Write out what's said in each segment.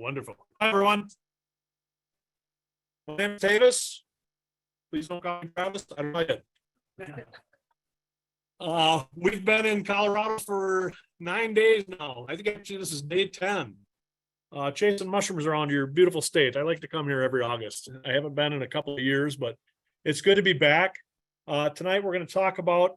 Wonderful. Hi, everyone. My name is Tavis. Please don't call me Travis. I don't like it. We've been in Colorado for 9 days now. I think actually this is day 10. Chasing mushrooms around your beautiful state. I like to come here every August. I haven't been in a couple of years, but it's good to be back. Tonight we're going to talk about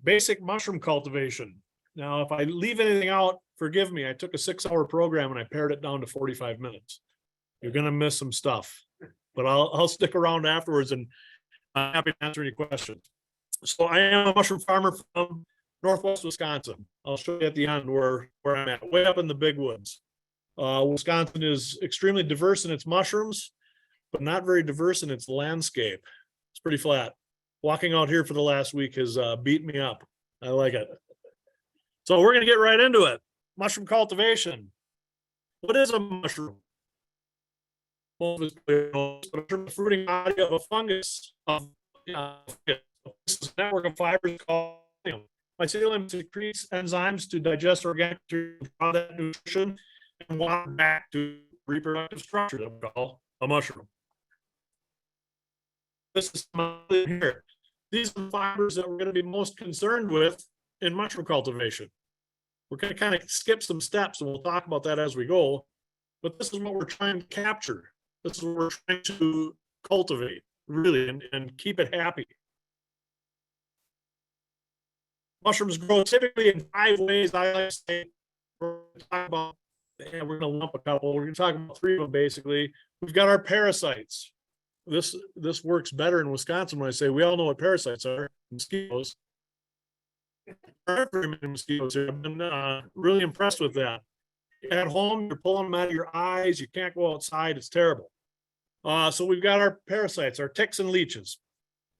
basic mushroom cultivation. Now, if I leave anything out, forgive me. I took a 6-hour program and I pared it down to 45 minutes. You're going to miss some stuff, but I'll stick around afterwards and I'm happy to answer any questions. So I am a mushroom farmer from Northwest Wisconsin. I'll show you at the end where I'm at, way up in the big woods. Wisconsin is extremely diverse in its mushrooms, but not very diverse in its landscape. It's pretty flat. Walking out here for the last week has beat me up. I like it. So we're going to get right into it. Mushroom cultivation. What is a mushroom? Most of us know, the fruiting body of a fungus. This network of fibers called mycelium. Mycelium secretes enzymes to digest organic material, draw that nutrition, and water back to reproductive structure that we call a mushroom. This is here. These are the fibers that we're going to be most concerned with in mushroom cultivation. We're going to kind of skip some steps and we'll talk about that as we go. But this is what we're trying to capture. This is what we're trying to cultivate, really, and keep it happy. Mushrooms grow typically in 5 ways. I like to say, we're going to lump a couple. We're going to talk about 3 of them basically. We've got our parasites. This works better in Wisconsin when I say we all know what parasites are. Mosquitoes. There aren't very many mosquitoes here. I've been really impressed with that. At home, you're pulling them out of your eyes. You can't go outside. It's terrible. So we've got our parasites, our ticks and leeches.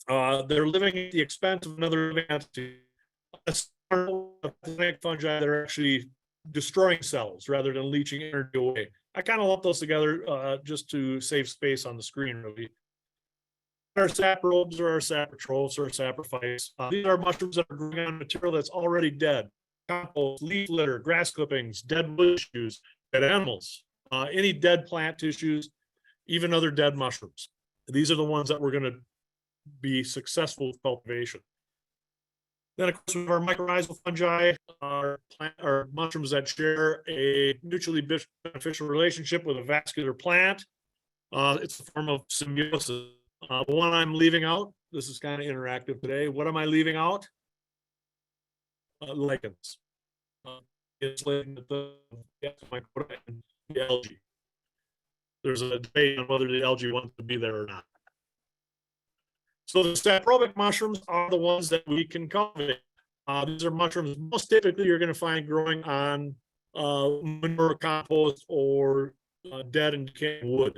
They're living at the expense of another living entity. Fungi that are actually destroying cells rather than leaching energy away. I kind of lump those together just to save space on the screen, really. Our saprobes or our saprotrophs or saprophytes. These are mushrooms that are growing on material that's already dead. Compost, leaf litter, grass clippings, dead wood tissues, dead animals, any dead plant tissues, even other dead mushrooms. These are the ones that we're going to be successful with cultivation. Then, of course, we have our mycorrhizal fungi, our mushrooms that share a mutually beneficial relationship with a vascular plant. It's a form of symbiosis. The one I'm leaving out, this is kind of interactive today. What am I leaving out? Lichens. It's the microbiota and the algae. There's a debate on whether the algae wants to be there or not. So the saprobic mushrooms are the ones that we can cultivate. These are mushrooms most typically you're going to find growing on manure compost or dead and decaying wood.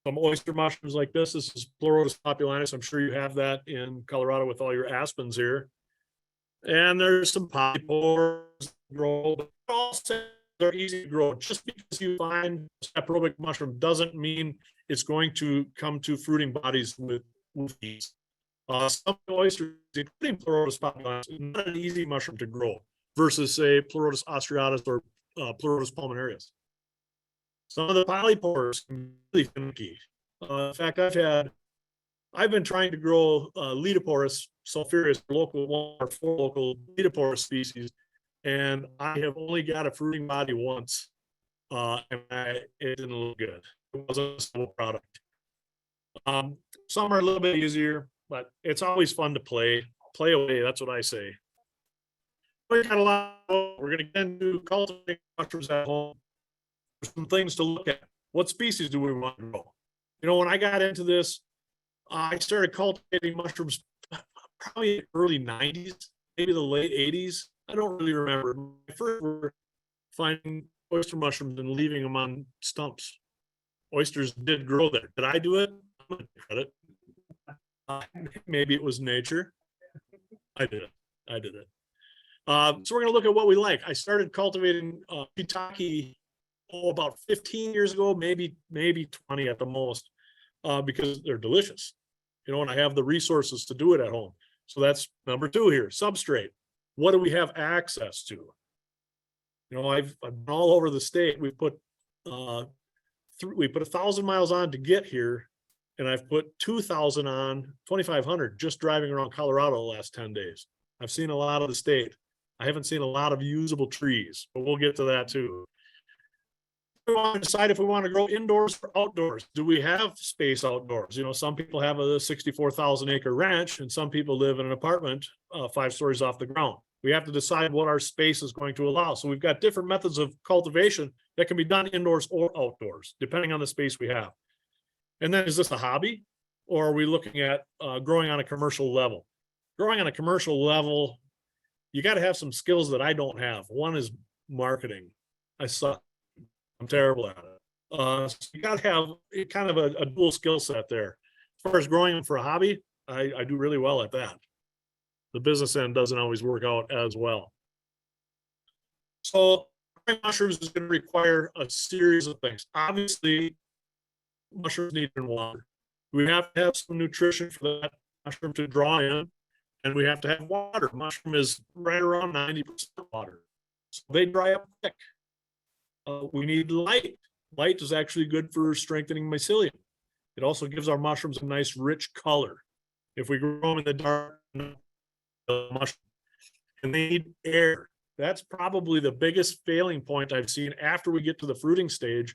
Some oyster mushrooms like this is Pleurotus populinus. I'm sure you have that in Colorado with all your aspens here. And there's some polypores that grow, but also they're easy to grow. Just because you find saprobic mushroom doesn't mean it's going to come to fruiting bodies with these. Some oysters, including Pleurotus populinus, is not an easy mushroom to grow versus, say, Pleurotus ostreatus or Pleurotus pulmonarius. Some of the polypores can be really finicky. In fact, I've been trying to grow Letoporus sulphureus, local 4 local Letoporus species, and I have only got a fruiting body once, and it didn't look good. It wasn't a stable product. Some are a little bit easier, but it's always fun to play away. That's what I say. We're going to get into cultivating mushrooms at home. There's some things to look at. What species do we want to grow? You know, when I got into this, I started cultivating mushrooms probably in the early 90s, maybe the late 80s. I don't really remember. My first were finding oyster mushrooms and leaving them on stumps. Oysters did grow there. Did I do it? I'm going to credit. Maybe it was nature. I did it. So we're going to look at what we like. I started cultivating shiitake about 15 years ago, maybe 20 at the most, because they're delicious. You know, and I have the resources to do it at home. So that's number 2 here, substrate. What do we have access to? You know, I've been all over the state. We've put we put 1,000 miles on to get here, and I've put 2,000 on, 2,500 just driving around Colorado the last 10 days. I've seen a lot of the state. I haven't seen a lot of usable trees, but we'll get to that too. We want to decide if we want to grow indoors or outdoors. Do we have space outdoors? You know, some people have a 64,000 acre ranch, and some people live in an apartment 5 stories off the ground. We have to decide what our space is going to allow. So we've got different methods of cultivation that can be done indoors or outdoors, depending on the space we have. And then, is this a hobby, or are we looking at growing on a commercial level? Growing on a commercial level, you got to have some skills that I don't have. One is marketing. I suck. I'm terrible at it. So you got to have kind of a dual skill set there. As far as growing them for a hobby, I do really well at that. The business end doesn't always work out as well. So mushrooms is going to require a series of things. Obviously, mushrooms need water. We have to have some nutrition for that mushroom to draw in, and we have to have water. Mushroom is right around 90% water. So they dry up quick. We need light. Light is actually good for strengthening mycelium. It also gives our mushrooms a nice rich color. If we grow them in the dark, mushroom, and they need air. That's probably the biggest failing point I've seen after we get to the fruiting stage,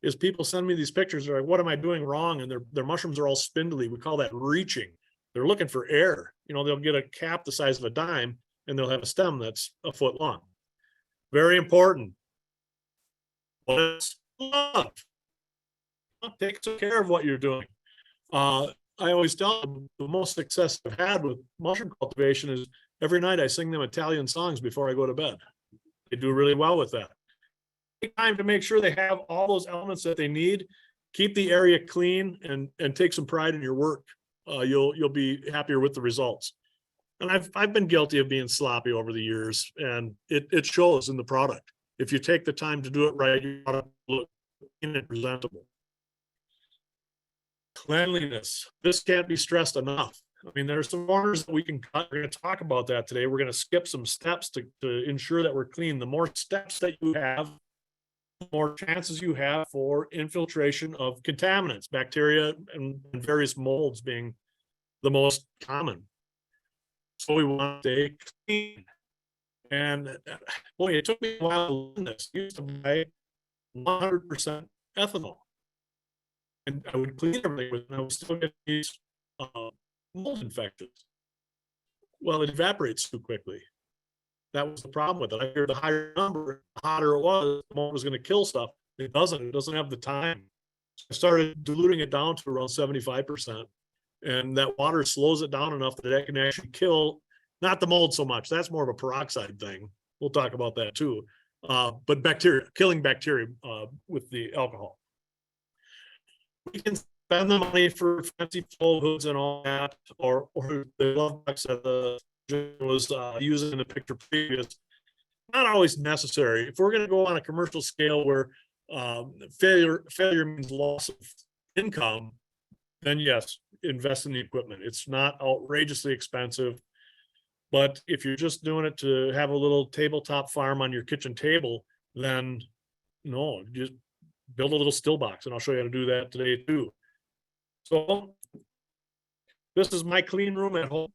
is people send me these pictures. They're like, what am I doing wrong? And their mushrooms are all spindly. We call that reaching. They're looking for air. You know, they'll get a cap the size of a dime, and they'll have a stem that's a foot long. Very important. What's love? Take care of what you're doing. I always tell them the most success I've had with mushroom cultivation is every night I sing them Italian songs before I go to bed. They do really well with that. Take time to make sure they have all those elements that they need. Keep the area clean and take some pride in your work. You'll be happier with the results. And I've been guilty of being sloppy over the years, and it shows in the product. If you take the time to do it right, your product will look clean and presentable. Cleanliness. This can't be stressed enough. I mean, there are some corners that we can cut. We're going to talk about that today. We're going to skip some steps to ensure that we're clean. The more steps that you have, the more chances you have for infiltration of contaminants, bacteria, and various molds being the most common. So we want to stay clean. And boy, it took me a while to learn this. I used to buy 100% ethanol. And I would clean everything with it, and I would still get these mold infections. Well, it evaporates too quickly. That was the problem with it. I figured the higher number, the hotter it was, the mold was going to kill stuff. It doesn't have the time. So I started diluting it down to around 75%. And that water slows it down enough that it can actually kill, not the mold so much. That's more of a peroxide thing. We'll talk about that too. But bacteria, killing bacteria with the alcohol. We can spend the money for fancy flow hoods and all that, or the glove box that the was using in the picture previous. Not always necessary. If we're going to go on a commercial scale where failure means loss of income, then yes, invest in the equipment. It's not outrageously expensive, but if you're just doing it to have a little tabletop farm on your kitchen table, then no, just build a little still box, and I'll show you how to do that today too. So this is my clean room at home.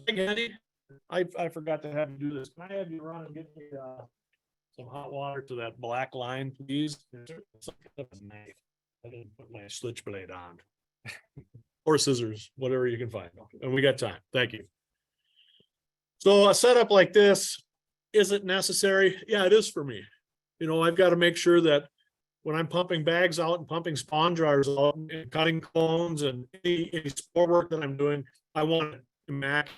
Andy, I forgot to have you do this. Can I have you run and get me some hot water to that black line, please? I didn't put my switchblade on. Or scissors, whatever you can find. And we got time. Thank you. So a setup like this, is it necessary? Yeah, it is for me. You know, I've got to make sure that when I'm pumping bags out and pumping spawn jars out and cutting clones and any spore work that I'm doing, I want it immaculate.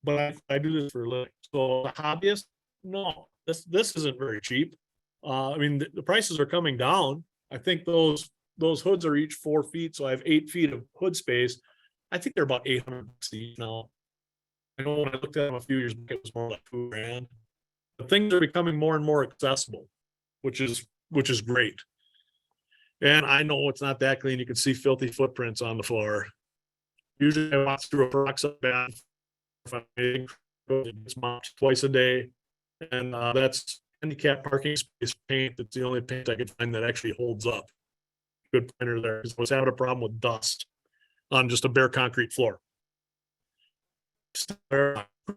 But I do this for a living. So a hobbyist, no, this isn't very cheap. I mean, the prices are coming down. I think those hoods are each 4 feet, so I have 8 feet of hood space. I think they're about $800 each now. I know when I looked at them a few years back, it was more like $2,000. But things are becoming more and more accessible, which is great. And I know it's not that clean. You can see filthy footprints on the floor. Usually I walk through a peroxide bath. It's mopped twice a day, and that's handicap parking space paint. It's the only paint I could find that actually holds up. Good printer there, because I was having a problem with dust on just a bare concrete floor.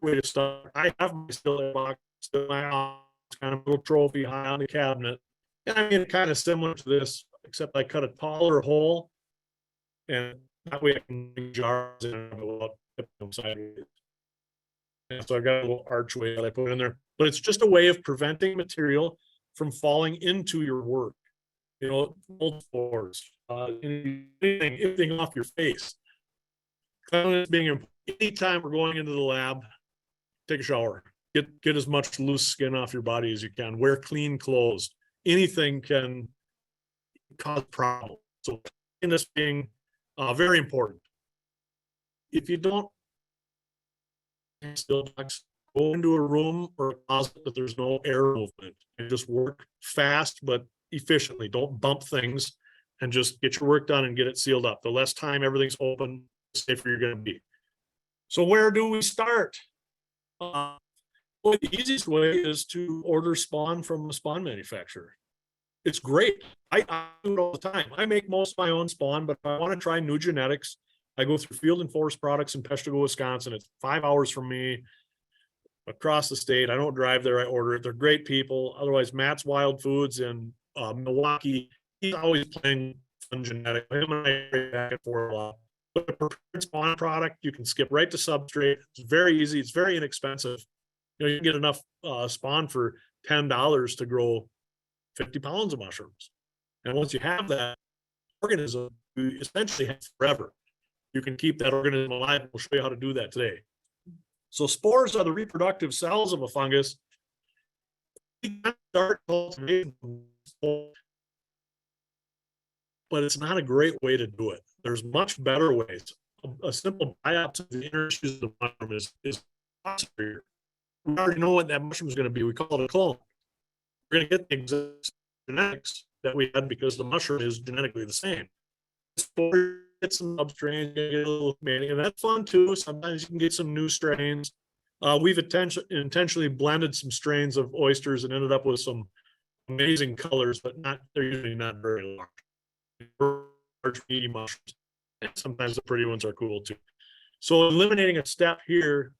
Way to start. I have my still box still in my house, kind of a little trophy high on the cabinet. And I mean, kind of similar to this, except I cut a taller hole, and that way I can bring jars in without tipping them sideways. And so I got a little archway that I put in there, but it's just a way of preventing material from falling into your work. You know, old floors, anything off your face. Cleanliness being important. Anytime we're going into the lab, take a shower. Get as much loose skin off your body as you can. Wear clean clothes. Anything can cause problems. So cleanliness being very important. If you don't still go into a room or a closet that there's no air movement and just work fast but efficiently. Don't bump things, and just get your work done and get it sealed up. The less time everything's open, the safer you're going to be. So where do we start? Well, the easiest way is to order spawn from a spawn manufacturer. It's great. I do it all the time. I make most of my own spawn, but if I want to try new genetics, I go through Field and Forest Products in Peshtigo, Wisconsin. It's 5 hours from me across the state. I don't drive there. I order it. They're great people. Otherwise, Matt's Wild Foods in Milwaukee, he's always playing fun genetic. Him and I back and forth a lot. But a prepared spawn product, you can skip right to substrate. It's very easy. It's very inexpensive. You know, you can get enough spawn for $10 to grow 50 pounds of mushrooms. And once you have that organism, you essentially have forever. You can keep that organism alive. We'll show you how to do that today. So spores are the reproductive cells of a fungus. You can start cultivating, but it's not a great way to do it. There's much better ways. A simple biopsy of the inner tissues of the mushroom is superior. We already know what that mushroom is going to be. We call it a clone. We're going to get the exact genetics that we had because the mushroom is genetically the same. Get some substrains, get a little mating, and that's fun too. Sometimes you can get some new strains. We've intentionally blended some strains of oysters and ended up with some amazing colors, but they're usually not very large, meaty mushrooms. And sometimes the pretty ones are cool too. So eliminating a step here,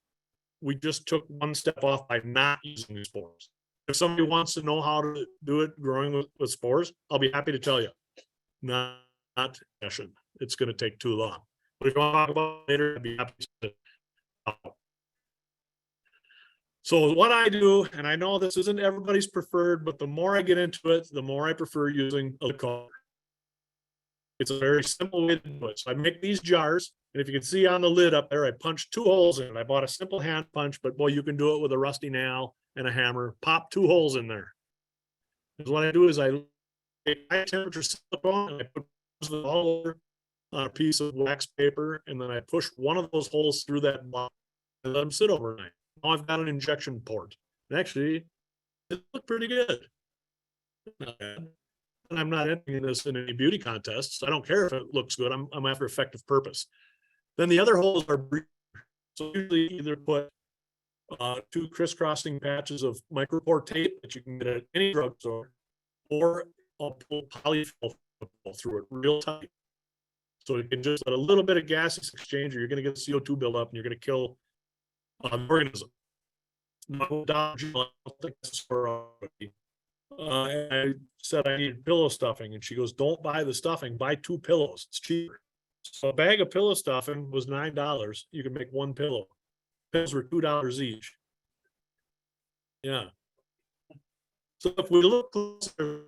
we just took one step off by not using the spores. If somebody wants to know how to do it growing with spores, I'll be happy to tell you. Not session. It's going to take too long. But if you want to talk about it later, I'd be happy to. So what I do, and I know this isn't everybody's preferred, but the more I get into it, the more I prefer using a color. It's a very simple way to do it. So I make these jars, and if you can see on the lid up there, I punched 2 holes in it. I bought a simple hand punch, but boy, you can do it with a rusty nail and a hammer. Pop 2 holes in there. Because what I do is I take high temperature silicone and I put it all over on a piece of wax paper, and then I push one of those holes through that block and let them sit overnight. Now I've got an injection port. And actually, it looked pretty good. Not bad. And I'm not entering this in any beauty contests. I don't care if it looks good. I'm after effective purpose. Then the other holes are breather. So usually either put 2 crisscrossing patches of micropore tape that you can get at any drugstore, or I'll pull polyfill through it real tight. So you can just let a little bit of gaseous exchange, or you're going to get CO2 buildup and you're going to kill the organism. I said I needed pillow stuffing, and she goes, "Don't buy the stuffing, buy 2 pillows. It's cheaper." So a bag of pillow stuffing was $9. You can make 1 pillow. Pillows were $2 each. Yeah. So if we look closer,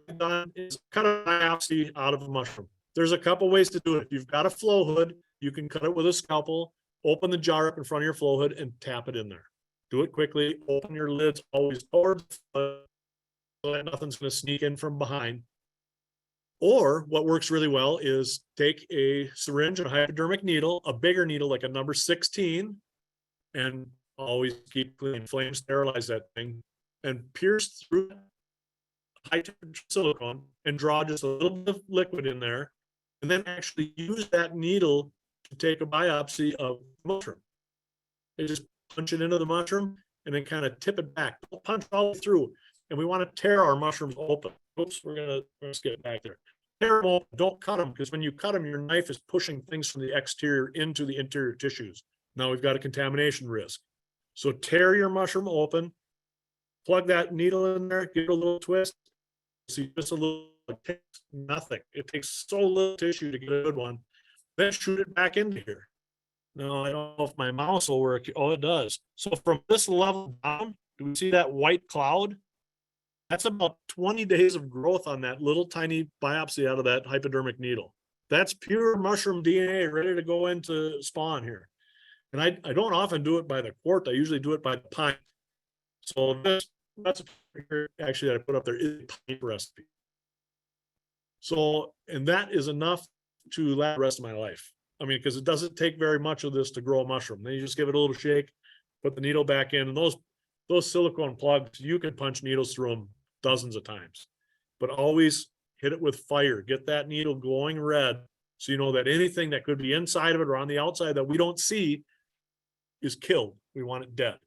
is cut a biopsy out of a mushroom. There's a couple ways to do it. If you've got a flow hood, you can cut it with a scalpel, open the jar up in front of your flow hood, and tap it in there. Do it quickly. Open your lids always towards the so that nothing's going to sneak in from behind. Or what works really well is take a syringe and a hypodermic needle, a bigger needle like a number 16, and always keep clean, flame sterilize that thing, and pierce through high temperature silicone and draw just a little bit of liquid in there, and then actually use that needle to take a biopsy of the mushroom. And just punch it into the mushroom and then kind of tip it back. Don't punch all the way through. and we want to tear our mushrooms open. Oops, let's get back there. Tear them open, don't cut them, because when you cut them, your knife is pushing things from the exterior into the interior tissues. Now we've got a contamination risk. So tear your mushroom open, plug that needle in there, give it a little twist. See just a little, it takes nothing. It takes so little tissue to get a good one. Then shoot it back into here. No, I don't know if my mouse will work. Oh, it does. So from this level down, do we see that white cloud? That's about 20 days of growth on that little tiny biopsy out of that hypodermic needle. That's pure mushroom DNA ready to go into spawn here. And I don't often do it by the quart. I usually do it by the pint. So that's actually that I put up there is a pint recipe. So, and that is enough to last the rest of my life. I mean, because it doesn't take very much of this to grow a mushroom. Then you just give it a little shake, put the needle back in, and those silicone plugs, you can punch needles through them dozens of times, but always hit it with fire. Get that needle glowing red, so you know that anything that could be inside of it or on the outside that we don't see is killed. We want it dead.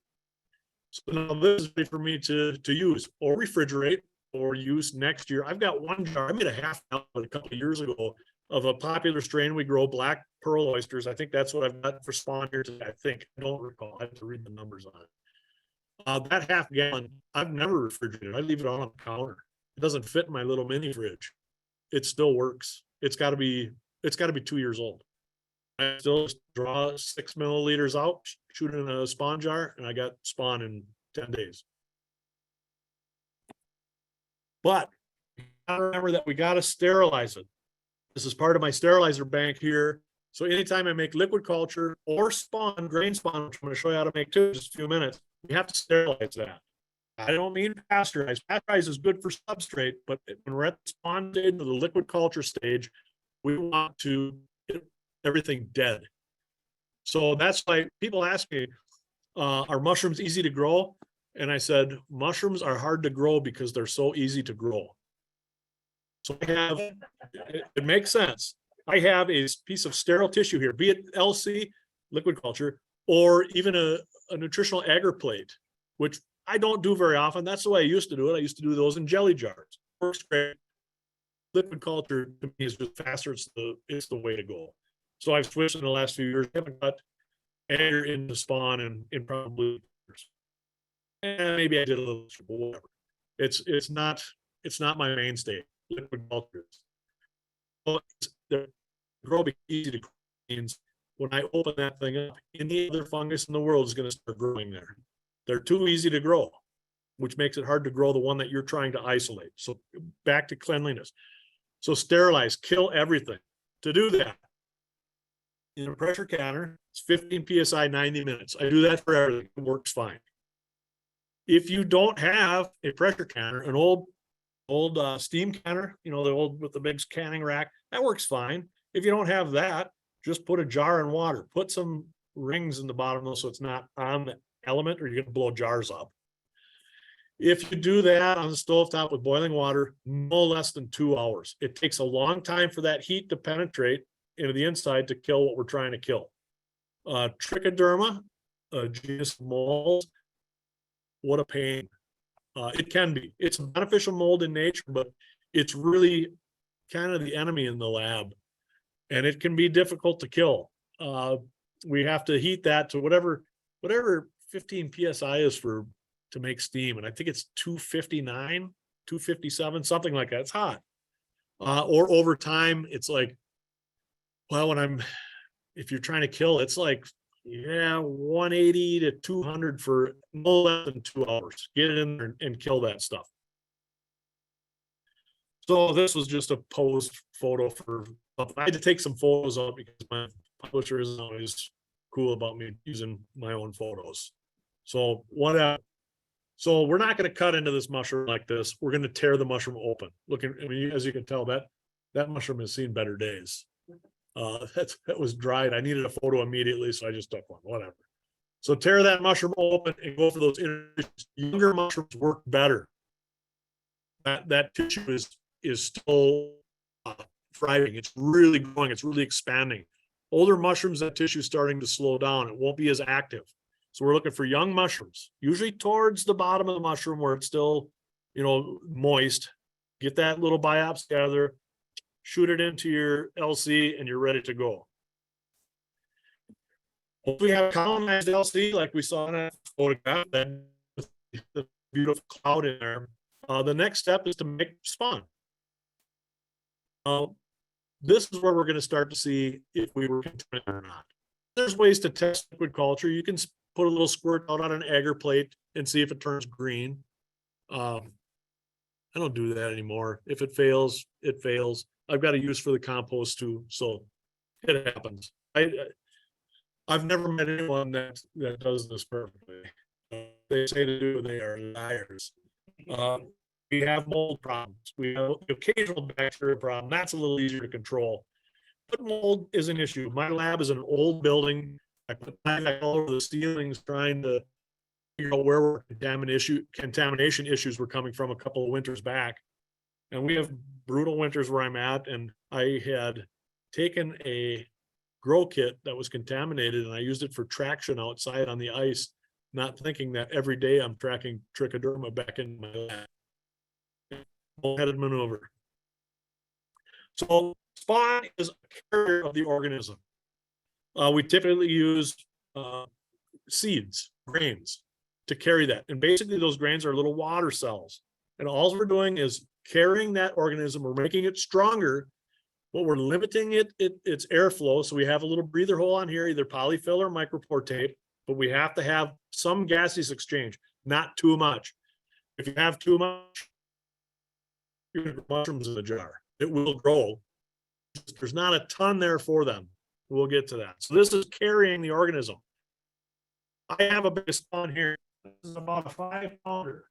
So now this is ready for me to use or refrigerate or use next year. I've got one jar. I made a half gallon a couple of years ago of a popular strain we grow, black pearl oysters. I think that's what I've got for spawn here today. I don't recall. I have to read the numbers on it. That half gallon, I've never refrigerated. I leave it on the counter. It doesn't fit in my little mini fridge. It still works. It's got to be 2 years old. I still just draw 6 milliliters out, shoot it in a spawn jar, and I got spawn in 10 days. But remember that we got to sterilize it. This is part of my sterilizer bank here. So anytime I make liquid culture or spawn, grain spawn, which I'm going to show you how to make too in just a few minutes, we have to sterilize that. I don't mean pasteurize. Pasteurize is good for substrate, but when we're at the spawn stage or the liquid culture stage, we want to get everything dead. So that's why people ask me, are mushrooms easy to grow? And I said, mushrooms are hard to grow because they're so easy to grow. So I have, it makes sense. I have a piece of sterile tissue here, be it LC, liquid culture, or even a nutritional agar plate, which I don't do very often. That's the way I used to do it. I used to do those in jelly jars. Works great. Liquid culture to me is just faster. It's the way to go. So I've switched in the last few years. I haven't got agar into spawn in probably years. And maybe I did a little, but whatever. It's not my mainstay. Liquid culture. Well, the grow easy to means when I open that thing up, any other fungus in the world is going to start growing there. They're too easy to grow, which makes it hard to grow the one that you're trying to isolate. So back to cleanliness. So sterilize, kill everything. To do that, in a pressure canner, it's 15 psi, 90 minutes. I do that for everything. It works fine. If you don't have a pressure canner, an old steam canner, the old with the big canning rack, that works fine. If you don't have that, just put a jar in water, put some rings in the bottom though, so it's not on the element or you're going to blow jars up. If you do that on the stovetop with boiling water, no less than 2 hours. It takes a long time for that heat to penetrate into the inside to kill what we're trying to kill. Trichoderma, genus of molds, what a pain. It can be. It's a beneficial mold in nature, but it's really kind of the enemy in the lab. And it can be difficult to kill. We have to heat that to whatever 15 psi is to make steam. And I think it's 259, 257, something like that. It's hot. Or over time, it's like, well, if you're trying to kill, it's like, 180 to 200 for no less than 2 hours. Get it in there and kill that stuff. So this was just a posed photo for, I had to take some photos out because my publisher isn't always cool about me using my own photos. So so we're not going to cut into this mushroom like this. We're going to tear the mushroom open. As you can tell, that mushroom has seen better days. That was dried. I needed a photo immediately, so I just took one, whatever. So tear that mushroom open and go for those younger mushrooms work better. That tissue is still thriving. It's really growing. It's really expanding. Older mushrooms, that tissue is starting to slow down. It won't be as active. So we're looking for young mushrooms, usually towards the bottom of the mushroom where it's still moist, get that little biopsy out of there, shoot it into your LC, and you're ready to go. If we have colonized LC like we saw in that photograph, that the beautiful cloud in there, the next step is to make spawn. This is where we're going to start to see if we were contaminated or not. There's ways to test liquid culture. You can put a little squirt out on an agar plate and see if it turns green. I don't do that anymore. If it fails, it fails. I've got a use for the compost too, so it happens. I've never met anyone that does this perfectly. They say to do, they are liars. We have mold problems. We have occasional bacteria problem. That's a little easier to control. But mold is an issue. My lab is an old building. I put all over the ceilings trying to figure out where contamination issues were coming from a couple of winters back. And we have brutal winters where I'm at. And I had taken a grow kit that was contaminated and I used it for traction outside on the ice, not thinking that every day I'm tracking trichoderma back in my lab. Headed maneuver. So spawn is a carrier of the organism. We typically use seeds, grains, to carry that. And basically those grains are little water cells. And all we're doing is carrying that organism. We're making it stronger, but we're limiting its airflow. So we have a little breather hole on here, either polyfill or micropore tape, but we have to have some gaseous exchange, not too much. If you have too much, you're going to grow mushrooms in the jar. It will grow. There's not a ton there for them. We'll get to that. So this is carrying the organism. I have a big spawn here. This is about a 5-pounder.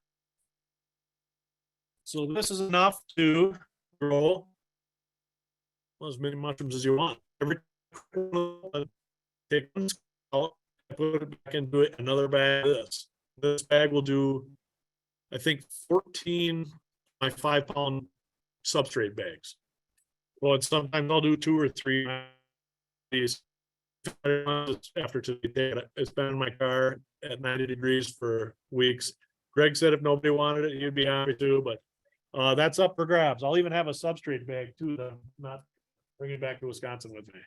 So this is enough to grow as many mushrooms as you want. Every take one out, put it back into it, another bag of this. This bag will do, I think, 14 my 5-pound substrate bags. Well, and sometimes I'll do 2 or 3 of these after today. It's been in my car at 90 degrees for weeks. Greg said if nobody wanted it, he'd be happy to, but that's up for grabs. I'll even have a substrate bag too that I'm not bringing back to Wisconsin with me.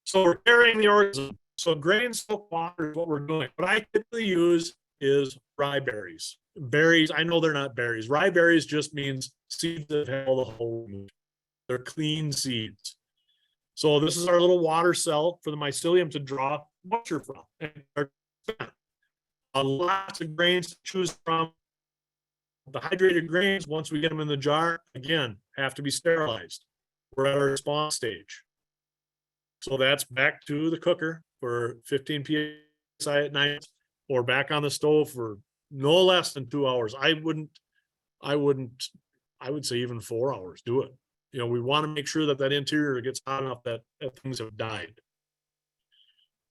So we're carrying the organism. So grain soak water is what we're doing. What I typically use is rye berries. Berries, I know they're not berries. Rye berries just means seeds that have all the whole root. They're clean seeds. So this is our little water cell for the mycelium to draw moisture from. And lots of grains to choose from. The hydrated grains, once we get them in the jar, again, have to be sterilized. We're at our response stage. So that's back to the cooker for 15 psi at night, or back on the stove for no less than 2 hours. I would say even 4 hours. Do it. We want to make sure that interior gets hot enough that things have died.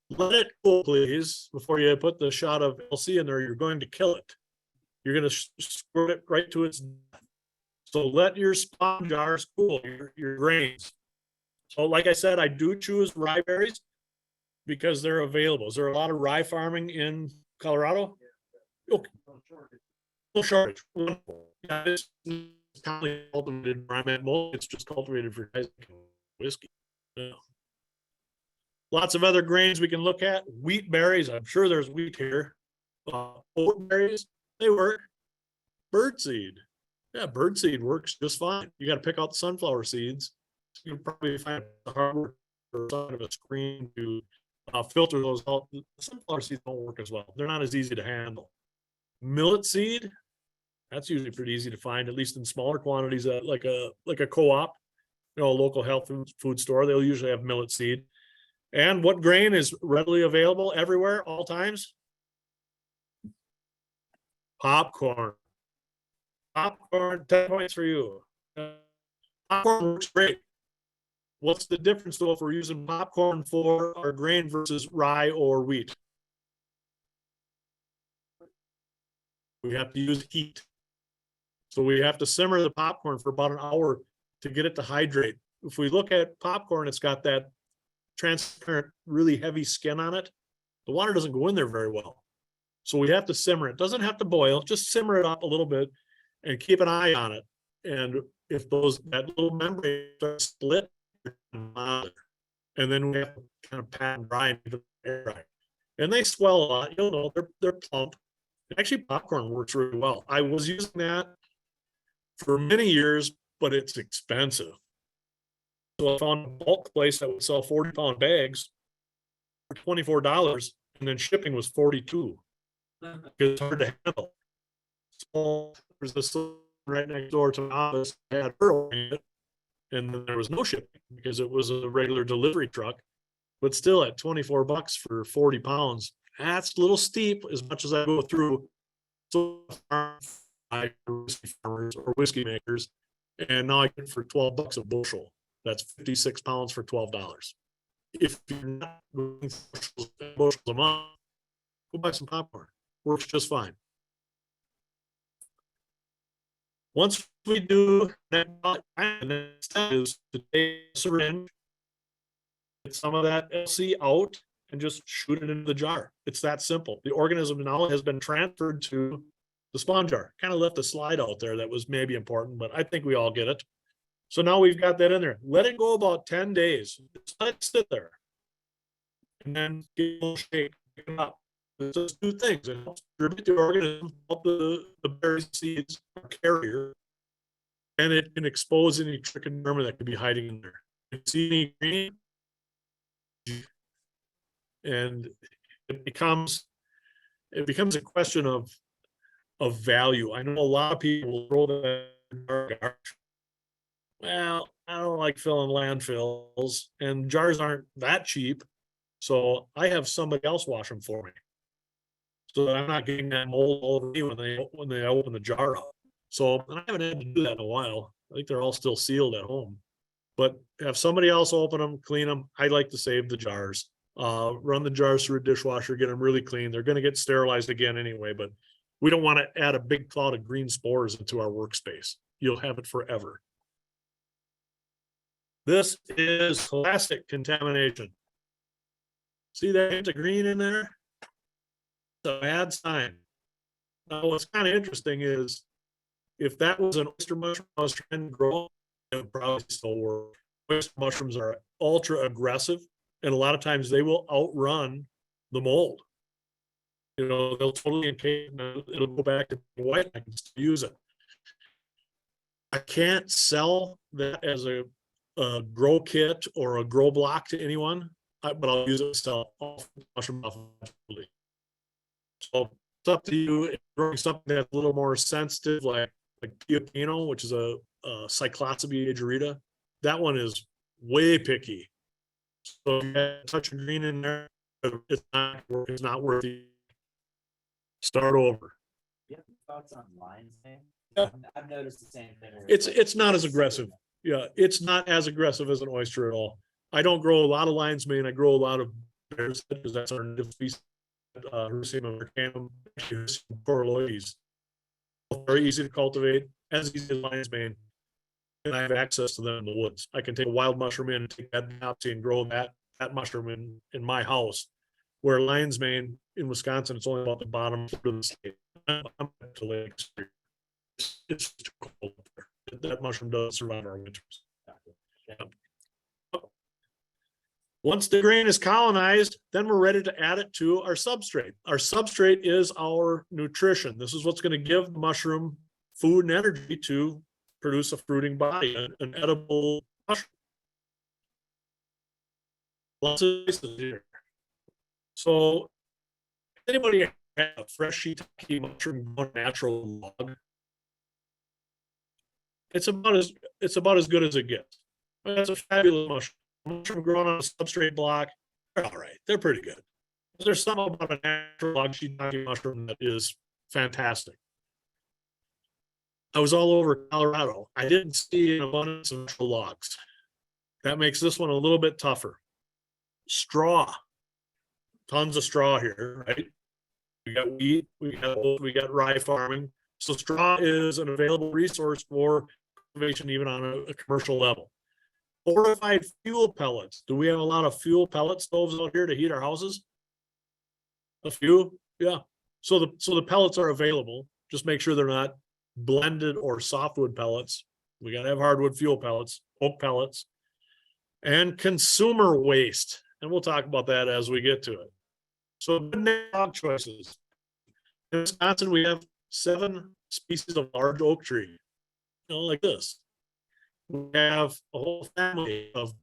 Let it cool, please, before you put the shot of LC in there. You're going to kill it. You're going to squirt it right to its death. So let your spawn jars cool, your grains. So like I said, I do choose rye berries because they're available. Is there a lot of rye farming in Colorado? Okay. No shortage. Yeah, it's commonly cultivated where I'm at. It's just cultivated for whiskey. Yeah. Lots of other grains we can look at. Wheat berries. I'm sure there's wheat here. Oat berries. They work. Birdseed. Yeah, birdseed works just fine. You got to pick out the sunflower seeds. You'll probably find the hardware side of a screen to filter those out. The sunflower seeds don't work as well. They're not as easy to handle. Millet seed, that's usually pretty easy to find, at least in smaller quantities, like a co-op, a local health food store. They'll usually have millet seed. And what grain is readily available everywhere, all times? Popcorn. Popcorn, 10 points for you. Popcorn works great. What's the difference though if we're using popcorn for our grain versus rye or wheat? We have to use heat. So we have to simmer the popcorn for about an hour to get it to hydrate. If we look at popcorn, it's got that transparent, really heavy skin on it. The water doesn't go in there very well. So we have to simmer it. Doesn't have to boil, just simmer it up a little bit and keep an eye on it. And if that little membrane starts split, and then we have to kind of pat and dry and air dry. And they swell a lot. You'll know they're plump. Actually, popcorn works really well. I was using that for many years, but it's expensive. So I found a bulk place that would sell 40-pound bags for $24, and then shipping was $42. It's hard to handle. So there's this right next door to my office. I had her ordering it, and then there was no shipping because it was a regular delivery truck. But still, at $24 for 40 pounds, that's a little steep as much as I go through. So whiskey farmers or whiskey makers, and now I get it for $12 a bushel. That's 56 pounds for $12. If you're not going bushels a month, go buy some popcorn. Works just fine. Once we do that, the next step is to take a syringe, get some of that LC out, and just shoot it into the jar. It's that simple. The organism now has been transferred to the spawn jar. Kind of left a slide out there that was maybe important, but I think we all get it. So now we've got that in there. Let it go about 10 days. Just let it sit there. And then give it a little shake, pick it up. It does two things. It helps distribute the organism, help the berry seeds or carrier, and it can expose any trichoderma that could be hiding in there. You see any green, and it becomes a question of value. I know a lot of people will throw that in the garbage. Well, I don't like filling landfills, and jars aren't that cheap, so I have somebody else wash them for me, so that I'm not getting that mold all over me when they open the jar up. So, and I haven't had to do that in a while. I think they're all still sealed at home, but have somebody else open them, clean them. I like to save the jars. Run the jars through a dishwasher, get them really clean. They're going to get sterilized again anyway, but we don't want to add a big cloud of green spores into our workspace. You'll have it forever. This is classic contamination. See that hint of green in there? It's a bad sign. Now, what's kind of interesting is if that was an oyster mushroom I was trying to grow, it would probably still work. Oyster mushrooms are ultra aggressive, and a lot of times they will outrun the mold. You know, they'll totally encase, it'll go back to white, and I can still use it. I can't sell that as a grow kit or a grow block to anyone, but I'll use it to sell mushroom off. So it's up to you. If you're growing something that's a little more sensitive, like Piopino, which is a Cyclotsebe agerita, that one is way picky. So if you have a touch of green in there, it's not worth it. Start over. You have thoughts on lion's mane? Yeah. I've noticed the same thing. It's not as aggressive. Yeah, it's not as aggressive as an oyster at all. I don't grow a lot of lion's mane. I grow a lot of bear's head because that's our native species. Hirsium americanum, coraloides. Very easy to cultivate, as easy as lion's mane, and I have access to them in the woods. I can take a wild mushroom in and take that biopsy and grow that mushroom in my house. Where lion's mane in Wisconsin, it's only about the bottom of the state. I'm to Lake Street. It's too cold there. That mushroom doesn't survive our winters. Yeah. Once the grain is colonized, then we're ready to add it to our substrate. Our substrate is our nutrition. This is what's going to give the mushroom food and energy to produce a fruiting body, an edible mushroom. Lots of places here. So, anybody have a fresh shiitake mushroom natural log? It's about as good as it gets. That's a fabulous mushroom. Mushroom grown on a substrate block, they're all right. They're pretty good. There's something about a natural log shiitake mushroom that is fantastic. I was all over Colorado. I didn't see an abundance of natural logs. That makes this one a little bit tougher. Straw. Tons of straw here, right? We got wheat, we got rye farming. So straw is an available resource for cultivation, even on a commercial level. Fortified fuel pellets. Do we have a lot of fuel pellet stoves out here to heat our houses? A few, yeah. So the pellets are available. Just make sure they're not blended or softwood pellets. We gotta have hardwood fuel pellets, oak pellets, and consumer waste. And we'll talk about that as we get to it. So good log choices. In Wisconsin, we have 7 species of large oak tree, like this. We have a whole family of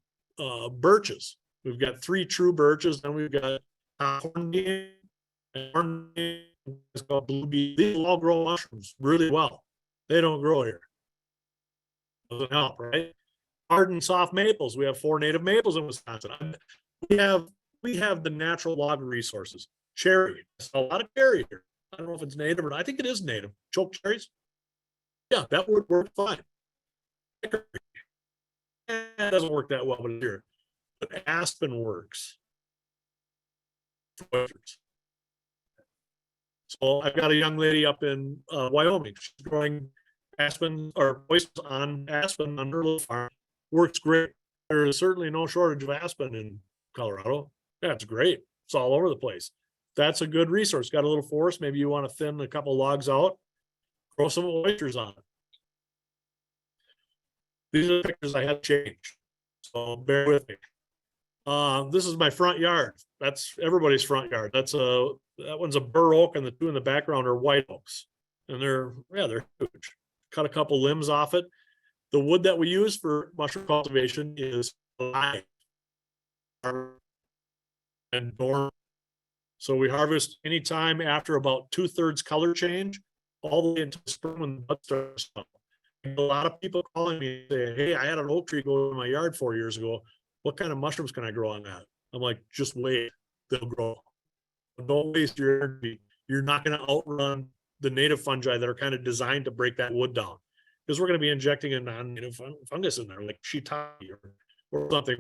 birches. We've got 3 true birches, and we've got hornbeam and hornbeam. It's called blue bee. These all grow mushrooms really well. They don't grow here. Doesn't help, right? Hard and soft maples. We have 4 native maples in Wisconsin. We have the natural log resources. Cherry. A lot of cherry here. I don't know if it's native or not. I think it is native. Choke cherries. Yeah, that would work fine. It doesn't work that well, but here. But aspen works. So I've got a young lady up in Wyoming. She's growing aspen or oysters on aspen on her little farm. Works great. There is certainly no shortage of aspen in Colorado. That's great. It's all over the place. That's a good resource. Got a little forest. Maybe you want to thin a couple logs out, grow some oysters on it. These are the pictures I had changed. So bear with me. This is my front yard. That's everybody's front yard. That one's a bur oak, and the 2 in the background are white oaks. And they're huge. Cut a couple limbs off it. The wood that we use for mushroom cultivation is live and dormant. So we harvest anytime after about 2/3 color change, all the way until spring when the bud starts to smell. A lot of people calling me saying, "Hey, I had an oak tree go in my yard 4 years ago. What kind of mushrooms can I grow on that?" I'm like, just wait, they'll grow. Don't waste your energy. You're not going to outrun the native fungi that are kind of designed to break that wood down, because we're going to be injecting a non-native fungus in there, like shiitake or something.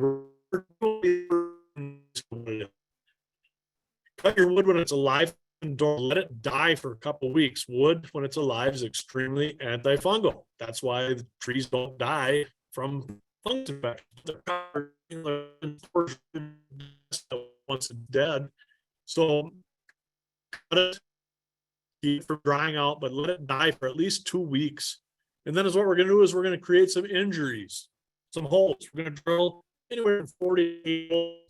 Cut your wood when it's alive and don't let it die for a couple of weeks. Wood, when it's alive, is extremely antifungal. That's why the trees don't die from fungus infection. Once it's dead. So cut it, keep it from drying out, but let it die for at least 2 weeks. And then is what we're going to do is we're going to create some injuries, some holes. We're going to drill anywhere from 40 holes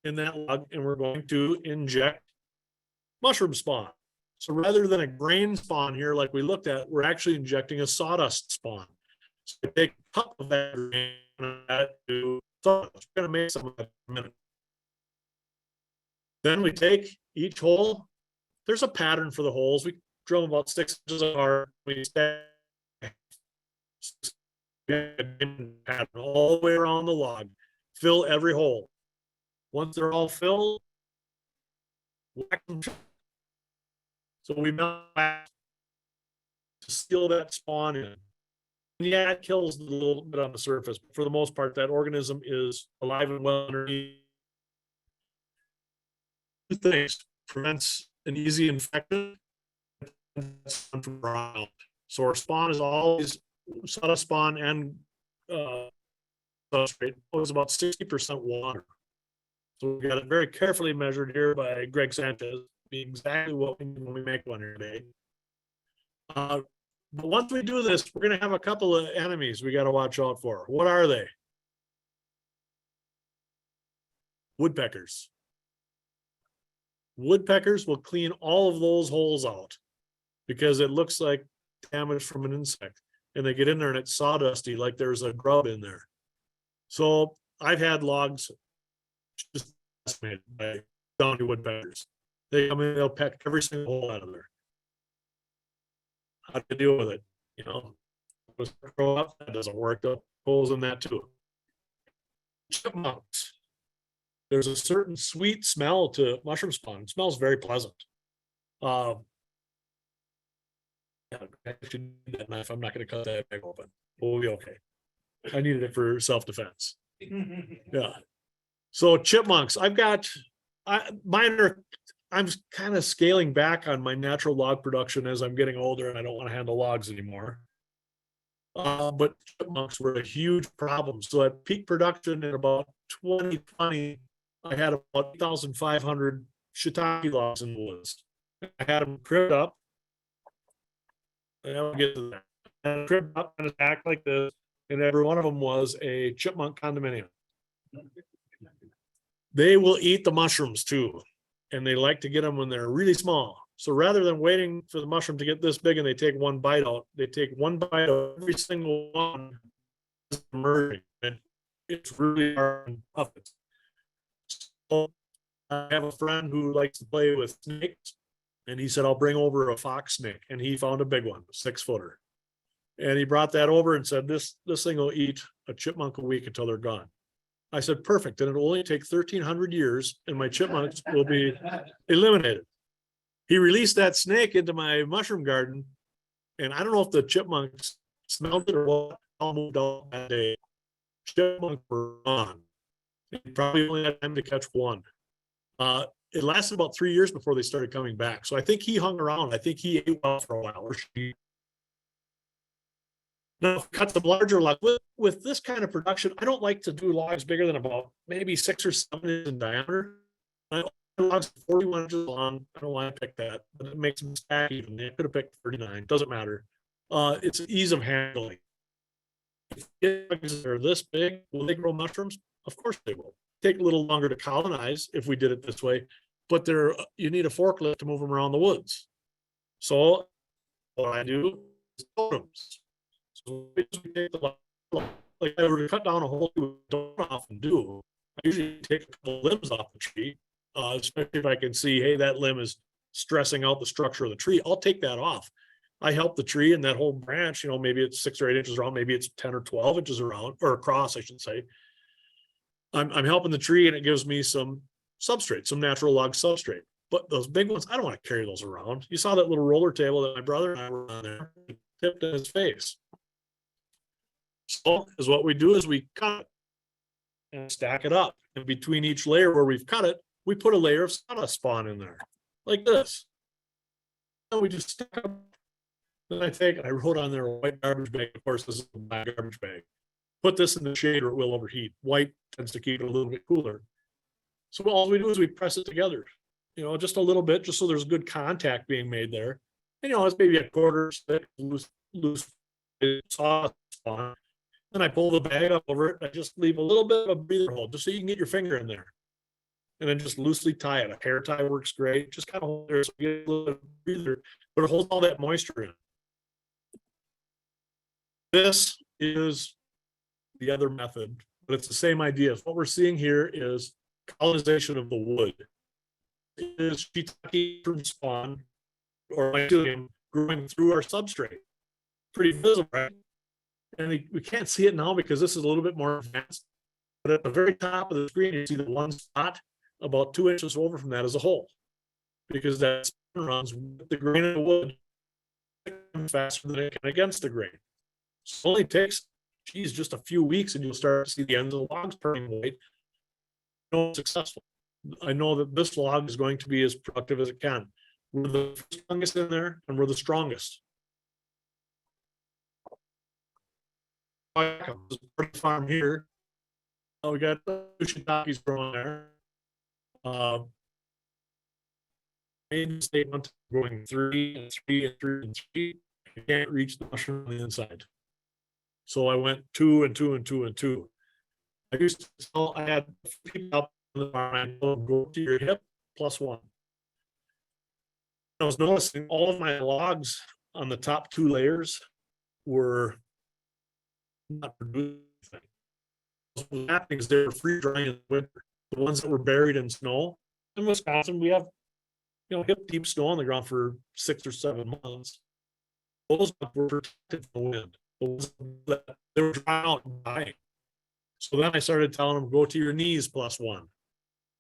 in that log, and we're going to inject mushroom spawn. So rather than a grain spawn here, like we looked at, we're actually injecting a sawdust spawn. So we take a cup of that grain and add it to sawdust. We're going to make some of that in a minute. Then we take each hole. There's a pattern for the holes. We drill them about 6 inches apart. We stack pattern all the way around the log. Fill every hole. Once they're all filled, whack them. So we melt to seal that spawn in. And yeah, it kills a little bit on the surface, but for the most part, that organism is alive and well underneath. 2 things: prevents an easy infection. So our spawn is always sawdust spawn and substrate. It was about 60% water. So we got it very carefully measured here by Greg Sanchez. Be exactly what we need when we make one here today. But once we do this, we're going to have a couple of enemies we got to watch out for. What are they? Woodpeckers. Woodpeckers will clean all of those holes out because it looks like damage from an insect. And they get in there and it's sawdusty, like there's a grub in there. So I've had logs just decimated by downy woodpeckers. They come in, they'll peck every single hole out of there. How to deal with it? You know, grow up, that doesn't work. The holes in that too. Chipmunks. There's a certain sweet smell to mushroom spawn. It smells very pleasant. Yeah, I should need that knife. I'm not going to cut that back open. We'll be okay. I needed it for self-defense. Yeah. So chipmunks, I'm kind of scaling back on my natural log production as I'm getting older and I don't want to handle logs anymore. But chipmunks were a huge problem. So at peak production in about 2020, I had about 8,500 shiitake logs in the woods. I had them cribbed up. And I'll get to that. And cribbed up and act like this, and every one of them was a chipmunk condominium. They will eat the mushrooms too, and they like to get them when they're really small. So rather than waiting for the mushroom to get this big and they take one bite out, they take one bite of every single one. Emerging, and it's really hard and tough. So I have a friend who likes to play with snakes, and he said, I'll bring over a fox snake. And he found a big one, 6-footer. And he brought that over and said, this thing will eat a chipmunk a week until they're gone. I said, perfect. And it'll only take 1,300 years and my chipmunks will be eliminated. He released that snake into my mushroom garden. And I don't know if the chipmunks smelled it or what. I moved out that day. Chipmunks were gone. He probably only had time to catch one. It lasted about 3 years before they started coming back. So I think he hung around. I think he ate well for a while. Or she. Now, cut some larger logs. With this kind of production, I don't like to do logs bigger than about maybe 6 or 7 inches in diameter. Logs 41 inches long. I don't want to pick that, but it makes them stack even. They could have picked 39. Doesn't matter. It's ease of handling. If logs are this big, will they grow mushrooms? Of course they will. Take a little longer to colonize if we did it this way, but you need a forklift to move them around the woods. So what I do is totems. So we take the like if I were to cut down a whole tree, don't often do. I usually take a couple limbs off the tree, especially if I can see, hey, that limb is stressing out the structure of the tree. I'll take that off. I help the tree and that whole branch, maybe it's 6 or 8 inches around, maybe it's 10 or 12 inches around, or across, I should say. I'm helping the tree and it gives me some substrate, some natural log substrate. But those big ones, I don't want to carry those around. You saw that little roller table that my brother and I were on there, tipped in his face. So is what we do is we cut it and stack it up. And between each layer where we've cut it, we put a layer of sawdust spawn in there, like this. And we just stack it up. Then I wrote on there a white garbage bag. Of course, this is a black garbage bag. Put this in the shade or it will overheat. White tends to keep it a little bit cooler. So all we do is we press it together, just a little bit, just so there's good contact being made there. And it's maybe a quarter thick, loose sawdust spawn. Then I pull the bag up over it. I just leave a little bit of a breather hole just so you can get your finger in there. And then just loosely tie it. A hair tie works great. Just kind of hold there so you get a little bit of breather, but it holds all that moisture in. This is the other method, but it's the same idea. What we're seeing here is colonization of the wood. It is shiitake spawn or mycelium growing through our substrate. Pretty visible, right? And we can't see it now because this is a little bit more advanced. But at the very top of the screen, you see the one spot about 2 inches over from that is a hole, because that runs with the grain of the wood faster than it can against the grain. So it only takes, just a few weeks, and you'll start to see the ends of the logs turning white. Successful. I know that this log is going to be as productive as it can. We're the strongest in there, and we're the strongest. Farm here. We got shiitakes growing there. Main statement growing 3 and 3 and 3 and 3. I can't reach the mushroom on the inside. So I went 2 and 2 and 2 and 2. I used to tell, I had people up on the farm, I told them, go to your hip +1. I was noticing all of my logs on the top 2 layers were not producing anything. What was happening is they were free drying in the winter. The ones that were buried in snow. In Wisconsin, we have hip deep snow on the ground for 6 or 7 months. Those were protected from the wind. They were drying out and dying. So then I started telling them, go to your knees +1.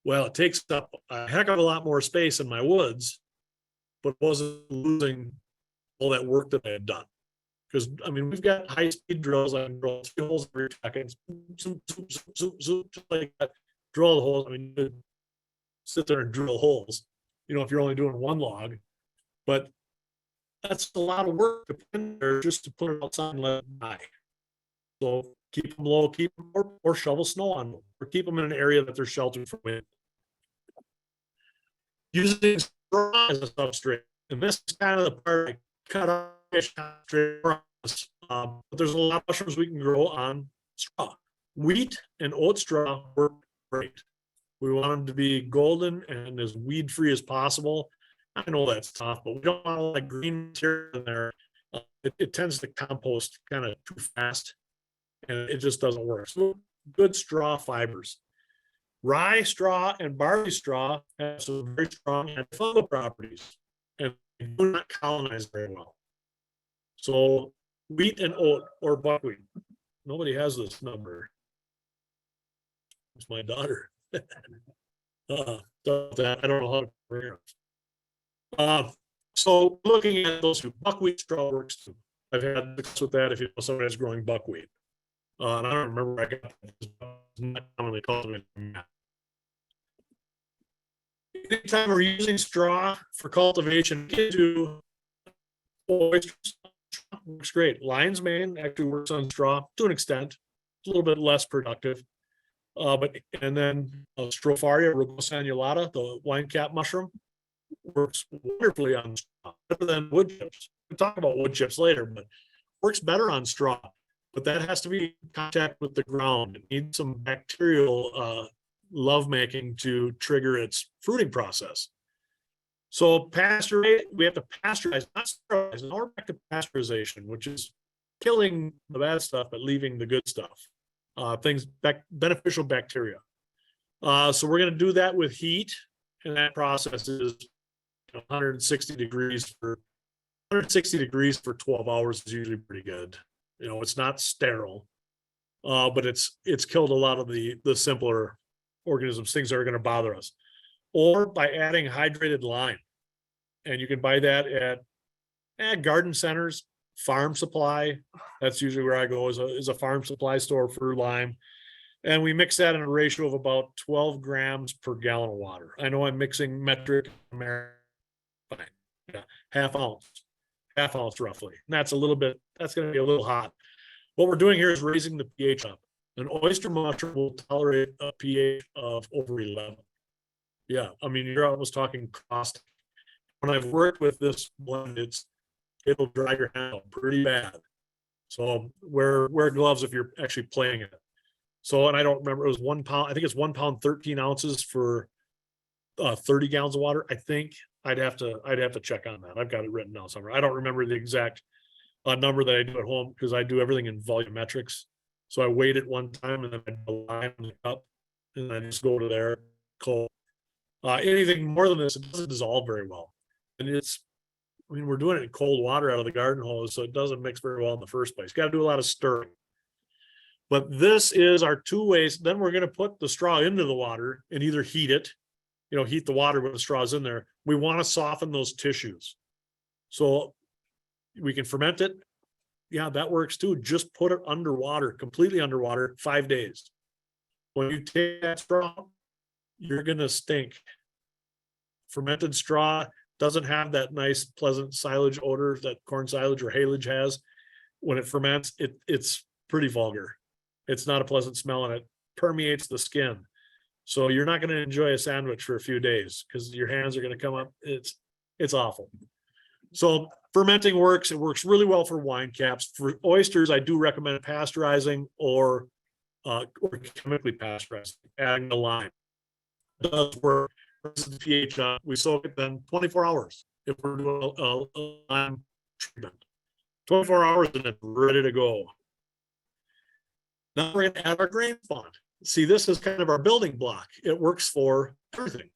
Well, it takes up a heck of a lot more space in my woods, but wasn't losing all that work that I had done. Because we've got high-speed drills. I can drill 3 holes every second, zoom, just like that. Drill the holes. Sit there and drill holes. If you're only doing 1 log, but that's a lot of work to put in there just to put it outside and let it die. So keep them low, or shovel snow on them, or keep them in an area that they're sheltered from wind. Using straw as a substrate. And this is kind of the part I cut off straight across. But there's a lot of mushrooms we can grow on straw. Wheat and oat straw work great. We want them to be golden and as weed free as possible. I know that's tough, but we don't want all that green material in there. It tends to compost kind of too fast and it just doesn't work. So good straw fibers. Rye straw and barley straw have some very strong antifungal properties and they do not colonize very well. So wheat and oat or buckwheat. Nobody has this number. It's my daughter. I don't know how to pronounce. So looking at those two, buckwheat straw works too. I've had success with that if you know somebody that's growing buckwheat. And I don't remember where I got that. Not commonly cultivated. Anytime we're using straw for cultivation, you can do oysters. Works great. Lion's mane actually works on straw to an extent. It's a little bit less productive. And then Stropharia rugosanulata, the wine cap mushroom, works wonderfully on straw, better than wood chips. We'll talk about wood chips later, but works better on straw. But that has to be in contact with the ground. It needs some bacterial lovemaking to trigger its fruiting process. So we have to pasteurize, not sterilize. Now we're back to pasteurization, which is killing the bad stuff but leaving the good stuff. Beneficial bacteria. So we're going to do that with heat, and that process is 160 degrees for 12 hours is usually pretty good. It's not sterile, but it's killed a lot of the simpler organisms, things that are going to bother us. Or by adding hydrated lime, and you can buy that at garden centers, farm supply. That's usually where I go is a farm supply store for lime. And we mix that in a ratio of about 12 grams per gallon of water. I know I'm mixing metric, fine. Yeah, half ounce roughly. And that's going to be a little hot. What we're doing here is raising the pH up. An oyster mushroom will tolerate a pH of over 11. Yeah, I mean, you're almost talking caustic. When I've worked with this blend, it'll dry your hand out pretty bad. So wear gloves if you're actually playing it. So, and I don't remember, it was 1 pound. I think it's 1 pound, 13 ounces for 30 gallons of water. I think I'd have to check on that. I've got it written down somewhere. I don't remember the exact number that I do at home because I do everything in volumetrics. So I weighed it one time and then I do a line in the cup and I just go to there cold. Anything more than this, it doesn't dissolve very well. And we're doing it in cold water out of the garden hose, so it doesn't mix very well in the first place. Got to do a lot of stirring. But this is our 2 ways. Then we're going to put the straw into the water and either heat it, heat the water when the straw is in there. We want to soften those tissues. So we can ferment it. Yeah, that works too. Just put it underwater, completely underwater, 5 days. When you take that straw, you're going to stink. Fermented straw doesn't have that nice, pleasant silage odor that corn silage or haylage has. When it ferments, it's pretty vulgar. It's not a pleasant smell and it permeates the skin. So you're not going to enjoy a sandwich for a few days because your hands are going to come up. It's awful. So fermenting works. It works really well for wine caps. For oysters, I do recommend pasteurizing or chemically pasteurizing, adding the lime. It does work. The pH up. We soak it then 24 hours if we're doing a lime treatment. 24 hours and it's ready to go. Now we're going to add our grain spawn. See, this is kind of our building block. It works for everything.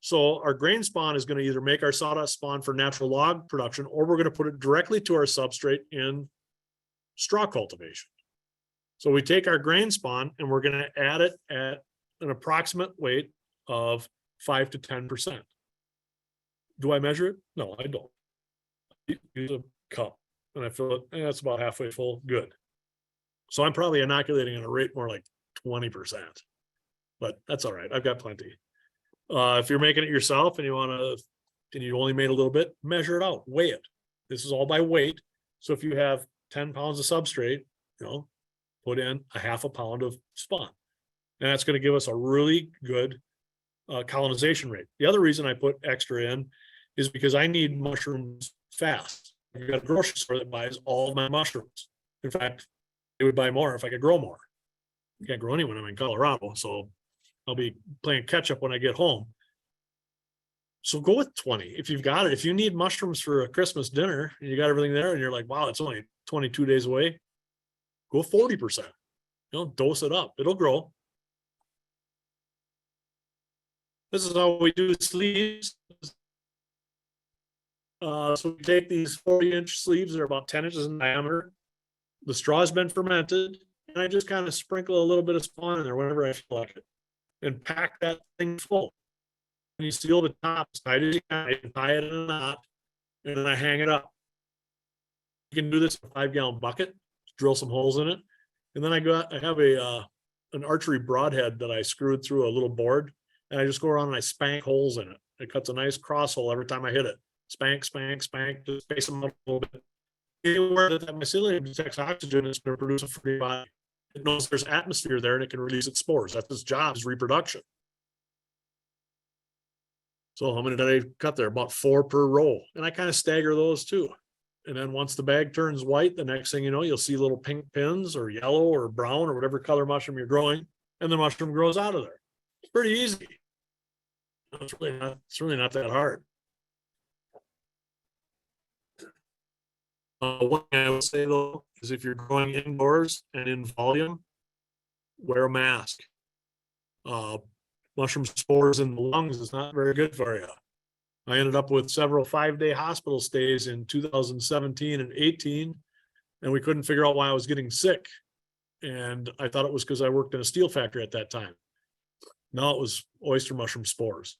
So our grain spawn is going to either make our sawdust spawn for natural log production, or we're going to put it directly to our substrate in straw cultivation. So we take our grain spawn and we're going to add it at an approximate weight of 5 to 10%. Do I measure it? No, I don't. Use a cup and I fill it, and that's about halfway full. Good. So I'm probably inoculating at a rate more like 20%, but that's all right. I've got plenty. If you're making it yourself and you only made a little bit, measure it out, weigh it. This is all by weight. So if you have 10 pounds of substrate, put in a half a pound of spawn, and that's going to give us a really good colonization rate. The other reason I put extra in is because I need mushrooms fast. I've got a grocery store that buys all of my mushrooms. In fact, they would buy more if I could grow more. I can't grow any when I'm in Colorado, so I'll be playing catch up when I get home. So go with 20 if you've got it. If you need mushrooms for a Christmas dinner and you got everything there and you're like, wow, it's only 22 days away, go 40%. Dose it up. It'll grow. This is how we do sleeves. So we take these 40-inch sleeves, they're about 10 inches in diameter. The straw has been fermented, and I just kind of sprinkle a little bit of spawn in there whenever I feel like it, and pack that thing full. And you seal the top as tight as you can, and tie it in a knot, and then I hang it up. You can do this in a 5-gallon bucket, drill some holes in it, and then I have an archery broadhead that I screwed through a little board, and I just go around and I spank holes in it. It cuts a nice cross hole every time I hit it. Spank, spank, spank, just space them up a little bit. Anywhere that mycelium detects oxygen, it's going to produce a free body. It knows there's atmosphere there and it can release its spores. That's its job, is reproduction. So how many did I cut there? About 4 per row. And I kind of stagger those too. And then once the bag turns white, the next thing you know, you'll see little pink pins or yellow or brown or whatever color mushroom you're growing, and the mushroom grows out of there. It's pretty easy. It's really not that hard. One thing I would say though is if you're growing indoors and in volume, wear a mask. Mushroom spores in the lungs is not very good for you. I ended up with several 5-day hospital stays in 2017 and 18, and we couldn't figure out why I was getting sick. And I thought it was because I worked in a steel factory at that time. No, it was oyster mushroom spores.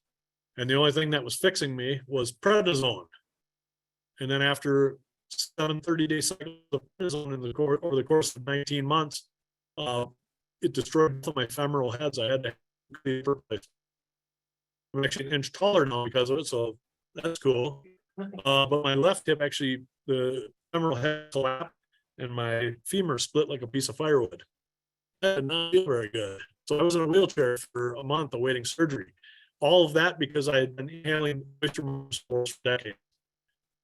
And the only thing that was fixing me was prednisone. And then after 7 30-day cycles of prednisone over the course of 19 months, it destroyed both of my femoral heads. I had to I'm actually an inch taller now because of it, so that's cool. But my left hip, actually, the femoral head collapsed and my femur split like a piece of firewood. That did not feel very good. So I was in a wheelchair for a month awaiting surgery. All of that because I had been handling oyster spores for decades.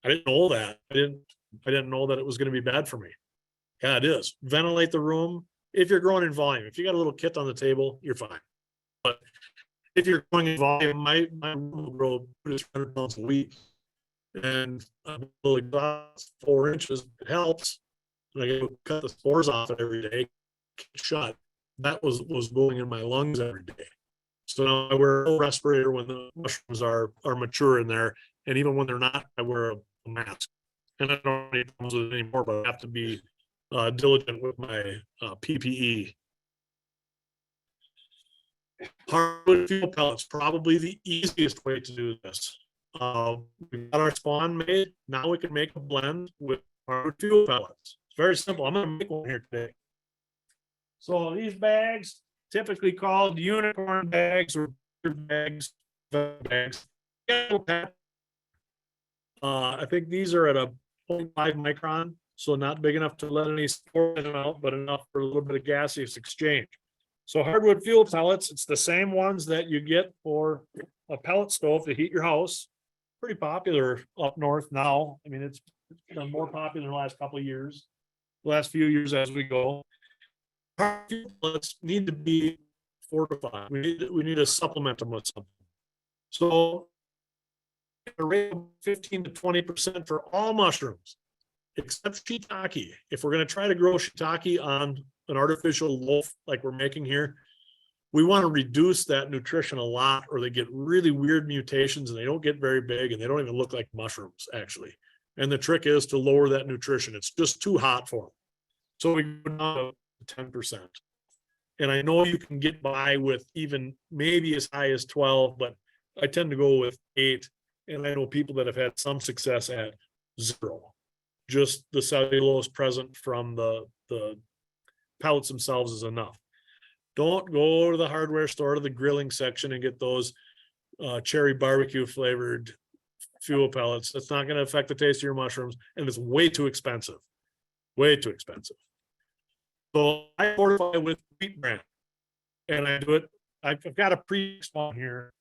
I didn't know that. I didn't know that it was going to be bad for me. Yeah, it is. Ventilate the room. If you're growing in volume, if you got a little kit on the table, you're fine. But if you're growing in volume, my room will grow 200 pounds a week. And I'm really glad 4 inches. It helps. And I get to cut the spores off every day, shut. That was going in my lungs every day. So now I wear a respirator when the mushrooms are mature in there. And even when they're not, I wear a mask. And I don't need problems with it anymore, but I have to be diligent with my PPE. Hardwood fuel pellets, probably the easiest way to do this. We got our spawn made. Now we can make a blend with hardwood fuel pellets. It's very simple. I'm going to make one here today. So these bags, typically called unicorn bags or bags. I think these are at a 0.5 micron, so not big enough to let any spores out, but enough for a little bit of gaseous exchange. So hardwood fuel pellets, it's the same ones that you get for a pellet stove to heat your house. Pretty popular up north now. I mean, it's become more popular in the last couple of years, the last few years as we go. Hardwood fuel pellets need to be fortified. We need to supplement them with something. So a rate of 15 to 20% for all mushrooms, except shiitake. If we're going to try to grow shiitake on an artificial loaf like we're making here, we want to reduce that nutrition a lot, or they get really weird mutations and they don't get very big and they don't even look like mushrooms actually. And the trick is to lower that nutrition. It's just too hot for them. So we go down to 10%. And I know you can get by with even maybe as high as 12, but I tend to go with 8. And I know people that have had some success at 0. Just the cellulose present from the pellets themselves is enough. Don't go to the hardware store to the grilling section and get those cherry barbecue flavored fuel pellets. That's not going to affect the taste of your mushrooms, and it's way too expensive. Way too expensive. So I fortify with wheat bran, and I do it. I've got a pre-spawn here.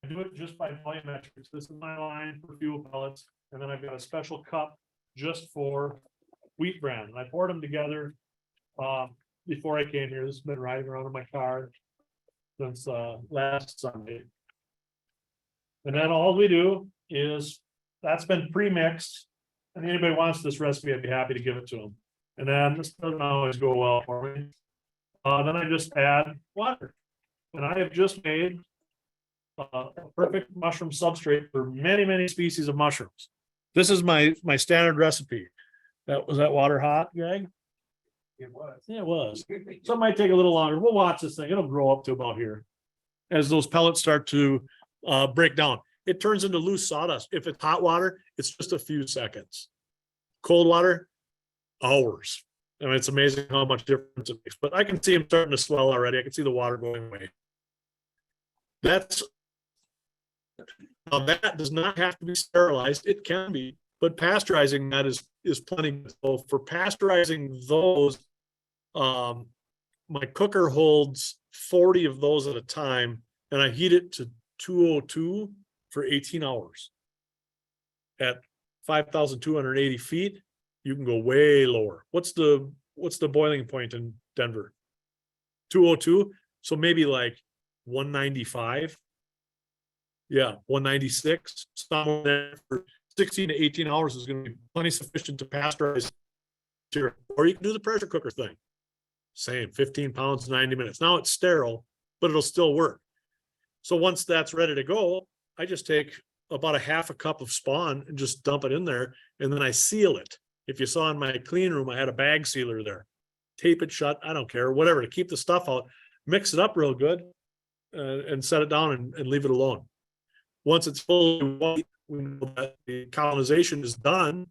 I do it just by volumetrics. This is my line for fuel pellets, and then I've got a special cup just for wheat bran. And I poured them together before I came here. This has been riding around in my car since last Sunday. And then all we do is, that's been pre-mixed. And anybody wants this recipe, I'd be happy to give it to them. And then this doesn't always go well for me. Then I just add water. And I have just made a perfect mushroom substrate for many, many species of mushrooms. This is my standard recipe. Was that water hot, Greg? It was. Yeah, it was. So it might take a little longer. We'll watch this thing. It'll grow up to about here. As those pellets start to break down, it turns into loose sawdust. If it's hot water, it's just a few seconds. Cold water, hours. I mean, it's amazing how much difference it makes. But I can see them starting to swell already. I can see the water going away. Now that does not have to be sterilized. It can be, but pasteurizing that is plenty. So for pasteurizing those, my cooker holds 40 of those at a time, and I heat it to 202 for 18 hours. At 5,280 feet, you can go way lower. What's the boiling point in Denver? 202. So maybe like 195. Yeah, 196. Somewhere there for 16 to 18 hours is going to be plenty sufficient to pasteurize. Or you can do the pressure cooker thing. Same, 15 pounds, 90 minutes. Now it's sterile, but it'll still work. So once that's ready to go, I just take about a half a cup of spawn and just dump it in there, and then I seal it. If you saw in my clean room, I had a bag sealer there. Tape it shut, I don't care, whatever, to keep the stuff out. Mix it up real good and set it down and leave it alone. Once it's fully white, we know that the colonization is done.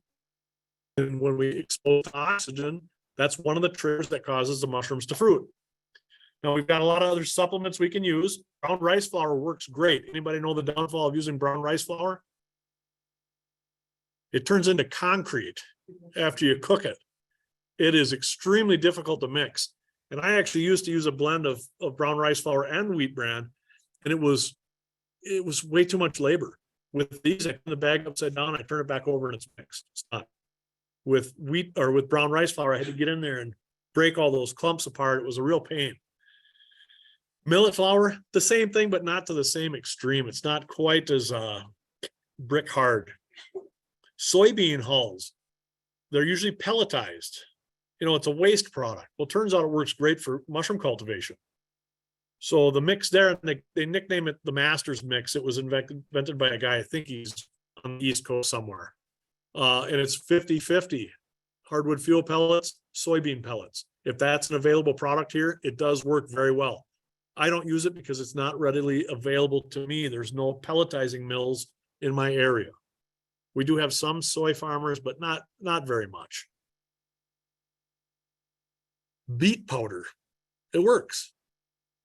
And when we expose oxygen, that's one of the triggers that causes the mushrooms to fruit. Now we've got a lot of other supplements we can use. Brown rice flour works great. Anybody know the downfall of using brown rice flour? It turns into concrete after you cook it. It is extremely difficult to mix. And I actually used to use a blend of brown rice flour and wheat bran, and it was way too much labor. With these, I turn the bag upside down, I turn it back over, and it's mixed. It's not. With wheat or with brown rice flour, I had to get in there and break all those clumps apart. It was a real pain. Millet flour, the same thing, but not to the same extreme. It's not quite as brick hard. Soybean hulls, they're usually pelletized. You know, it's a waste product. Well, it turns out it works great for mushroom cultivation. So the mix there, they nickname it the Masters mix. It was invented by a guy, I think he's on the East Coast somewhere. And it's 50-50. Hardwood fuel pellets, soybean pellets. If that's an available product here, it does work very well. I don't use it because it's not readily available to me. There's no pelletizing mills in my area. We do have some soy farmers, but not very much. Beet powder, it works.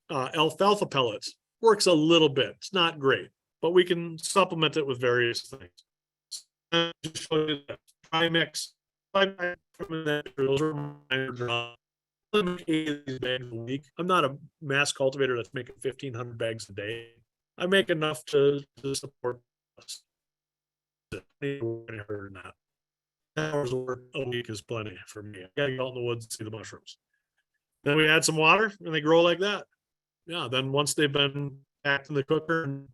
Alfalfa pellets works a little bit. It's not great, but we can supplement it with various things. Just show you that try mix. Those are minor. I make 8 of these bags a week. I'm not a mass cultivator that's making 1,500 bags a day. I make enough to support us. Not. Hours of work a week is plenty for me. I gotta go out in the woods and see the mushrooms. Then we add some water and they grow like that. Yeah, then once they've been packed in the cooker and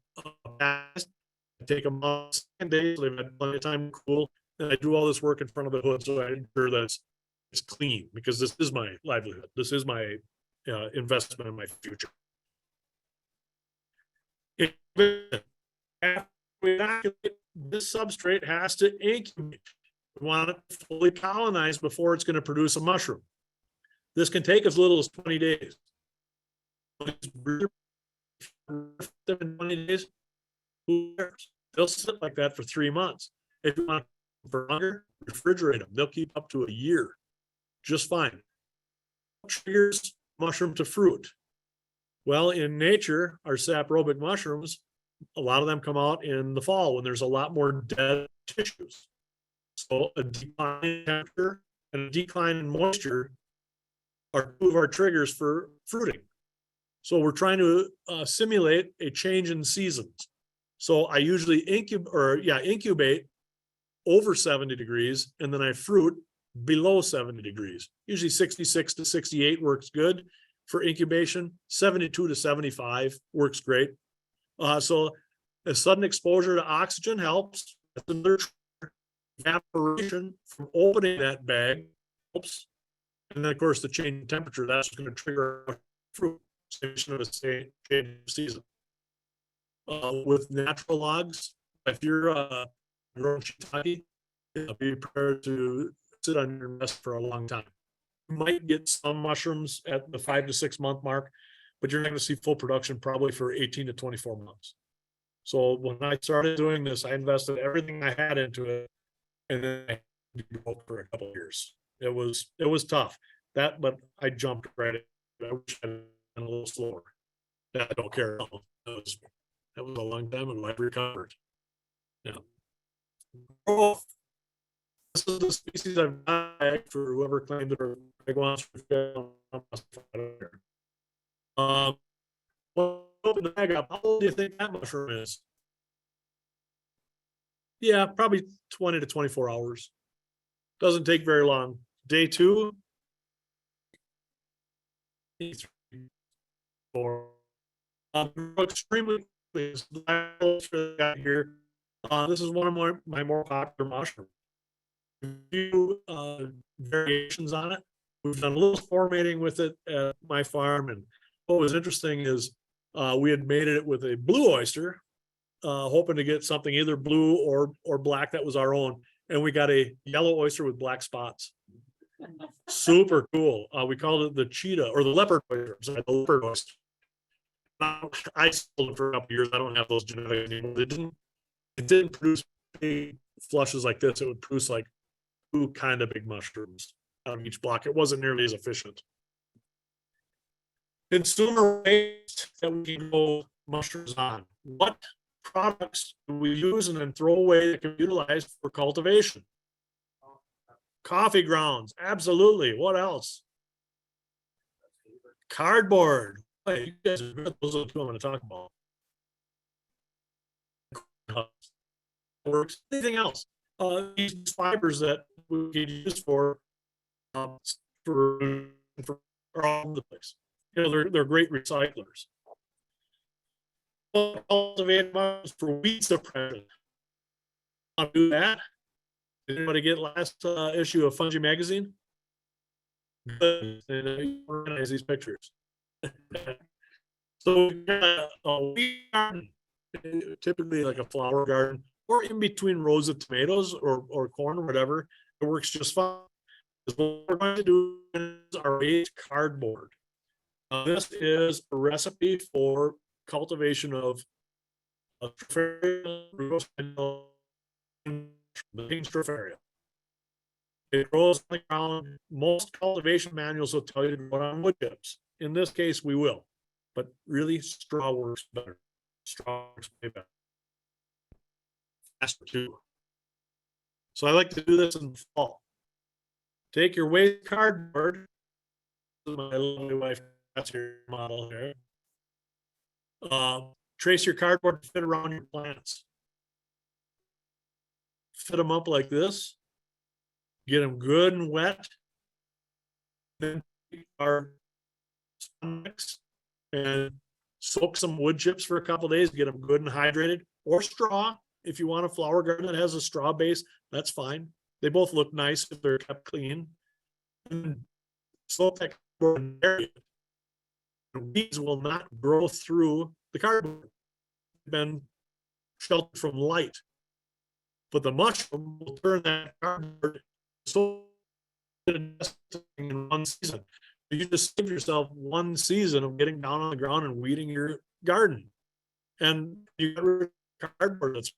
passed, I take them off the second day, so they've had plenty of time to cool. And I do all this work in front of the hood so I ensure that it's clean, because this is my livelihood. This is my investment in my future. After we inoculate, this substrate has to incubate. We want it fully colonized before it's going to produce a mushroom. This can take as little as 20 days. 20 days, who cares? They'll sit like that for 3 months. If you want for longer, refrigerate them. They'll keep up to a year just fine. What triggers mushroom to fruit? Well, in nature, our saprobic mushrooms, a lot of them come out in the fall when there's a lot more dead tissues. So a decline in temperature and a decline in moisture are two of our triggers for fruiting. So we're trying to simulate a change in seasons. So I usually incubate over 70 degrees, and then I fruit below 70 degrees. Usually 66 to 68 works good for incubation. 72 to 75 works great. So a sudden exposure to oxygen helps. Evaporation from opening that bag helps. And then, of course, the change in temperature, that's going to trigger fruit of a season. With natural logs, if you're growing shiitake, be prepared to sit on your nest for a long time. You might get some mushrooms at the 5 to 6 month mark, but you're not going to see full production probably for 18 to 24 months. So when I started doing this, I invested everything I had into it, and then I broke for a couple of years. It was tough. But I jumped right in. I wish I'd been a little slower. I don't care. That was a long time ago. I've recovered. Yeah. Growth. This is the species I've bagged for whoever claimed it or wants to. Open the bag up. How old do you think that mushroom is? Yeah, probably 20 to 24 hours. Doesn't take very long. Day 2, 4. Extremely here. This is one of my more popular mushrooms. A few variations on it. We've done a little formatting with it at my farm, and what was interesting is we had made it with a blue oyster, hoping to get something either blue or black that was our own, and we got a yellow oyster with black spots. Super cool. We called it the cheetah or the leopard oyster. Sorry, the leopard oyster. I sold it for a couple years. I don't have those genetics anymore. It didn't produce big flushes like this. It would produce like 2 kind of big mushrooms out of each block. It wasn't nearly as efficient. Consumer waste that we can grow mushrooms on. What products do we use and then throw away that can be utilized for cultivation? Coffee grounds, absolutely. What else? Cardboard. Hey, you guys are good. Those are the 2 I'm going to talk about. Works. Anything else? These fibers that we can use for all over the place. You know, they're great recyclers. Cultivated mushrooms for weed suppression. I'll do that. Did anybody get last issue of Fungi magazine? Good. And organize these pictures. So a weed garden, typically like a flower garden, or in between rows of tomatoes or corn or whatever, it works just fine. What we're going to do is our raised cardboard. This is a recipe for cultivation of the pink stropharia. It grows on the ground. Most cultivation manuals will tell you to grow it on wood chips. In this case, we will, but really straw works better. Straw works way better. Faster too. So I like to do this in the fall. Take your waste cardboard. This is my lovely wife. That's your model here. Trace your cardboard to fit around your plants. Fit them up like this. Get them good and wet. Then our mix and soak some wood chips for a couple days. Get them good and hydrated, or straw. If you want a flower garden that has a straw base, that's fine. They both look nice if they're kept clean. And soak that cardboard in area. Weeds will not grow through the cardboard. Been sheltered from light, but the mushroom will turn that cardboard so in 1 season. You just give yourself 1 season of getting down on the ground and weeding your garden, and you got rid of cardboard that's.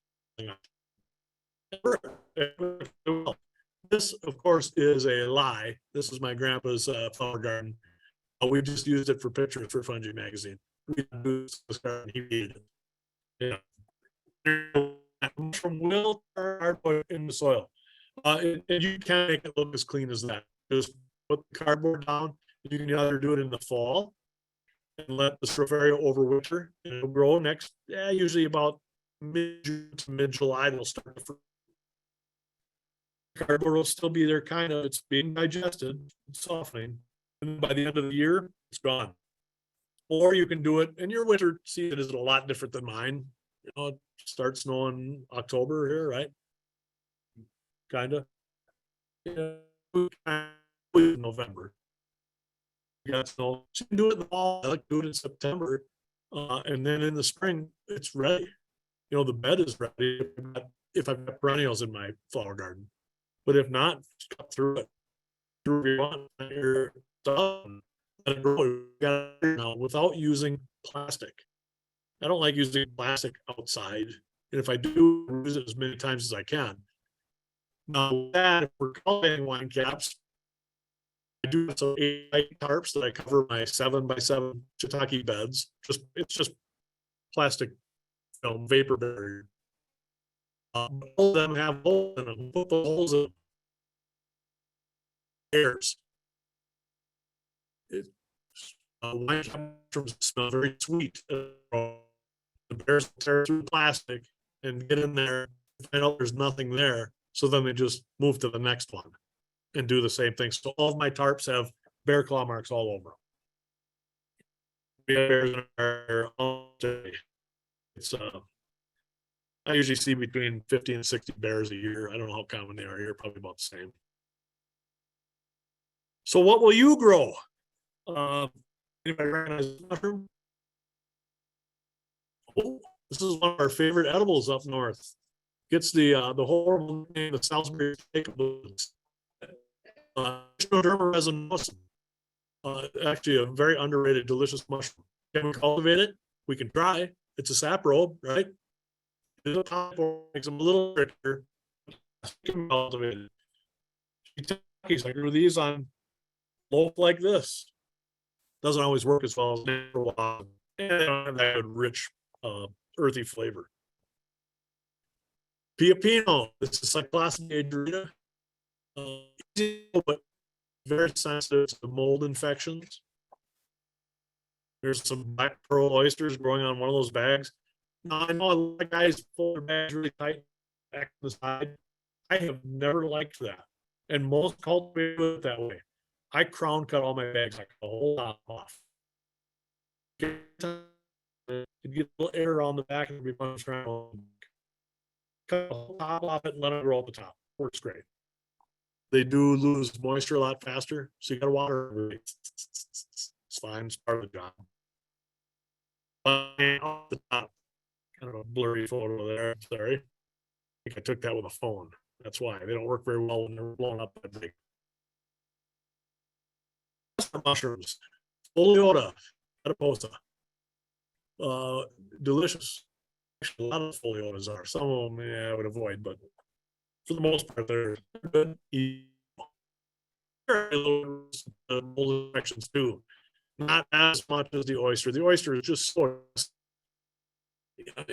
This, of course, is a lie. This is my grandpa's flower garden. We just used it for pictures for Fungi magazine. We used this garden. He needed it. Yeah. From will cardboard in the soil. And you can make it look as clean as that. Just put the cardboard down. You can either do it in the fall and let the stropharia overwinter, and it'll grow next, usually about mid-June to mid-July, they'll start to fruit. Cardboard will still be there, kind of. It's being digested, it's softening, and by the end of the year, it's gone. Or you can do it, and your winter season is a lot different than mine. You know, it starts snowing October here, right? Kind of. Yeah, November. You got snow. So you can do it in the fall. I like to do it in September, and then in the spring, it's ready. You know, the bed is ready if I've got perennials in my flower garden. But if not, just cut through it. Do what you want. You're done. Let it grow. Now, without using plastic. I don't like using plastic outside. And if I do, use it as many times as I can. Now, that if we're cultivating wine caps, I do have some 8 tarps that I cover my 7x7 shiitake beds. It's just plastic film, vapor barrier. All of them have holes in them. Put the holes in airs. Wine mushrooms smell very sweet. The bears tear through plastic and get in there, find out there's nothing there. So then they just move to the next one and do the same thing. So all of my tarps have bear claw marks all over them. We have bears in our all day. It's I usually see between 50 and 60 bears a year. I don't know how common they are here, probably about the same. So what will you grow? Anybody recognize this mushroom? Oh, this is one of our favorite edibles up north. Gets the horrible name of Salisbury steak blues. Actually a very underrated, delicious mushroom. Can we cultivate it? We can try. It's a saprobe, right? It's a top, makes them a little richer. Cultivated. I grew these on loaf like this. Doesn't always work as well as natural, and they don't have that good, rich, earthy flavor. Pia Pino, this is Cyclosporidia adrena, but very sensitive to mold infections. There's some black pearl oysters growing on one of those bags. Now, I know a lot of guys pull their bags really tight back to the side. I have never liked that. And most cultivators do it that way. I crown cut all my bags, like a whole lot off. You get a little air on the back and be punched around. Cut the whole top off it and let it grow up the top. Works great. They do lose moisture a lot faster, so you got to water. It's fine. It's part of the job. Off the top, kind of a blurry photo there. Sorry, I think I took that with a phone. That's why they don't work very well when they're blown up that big. Mushrooms, Foliota, adiposa, delicious. Actually, a lot of foliotas are. Some of them, yeah, I would avoid, but for the most part, they're good. Mold infections too. Not as much as the oyster. The oyster is just so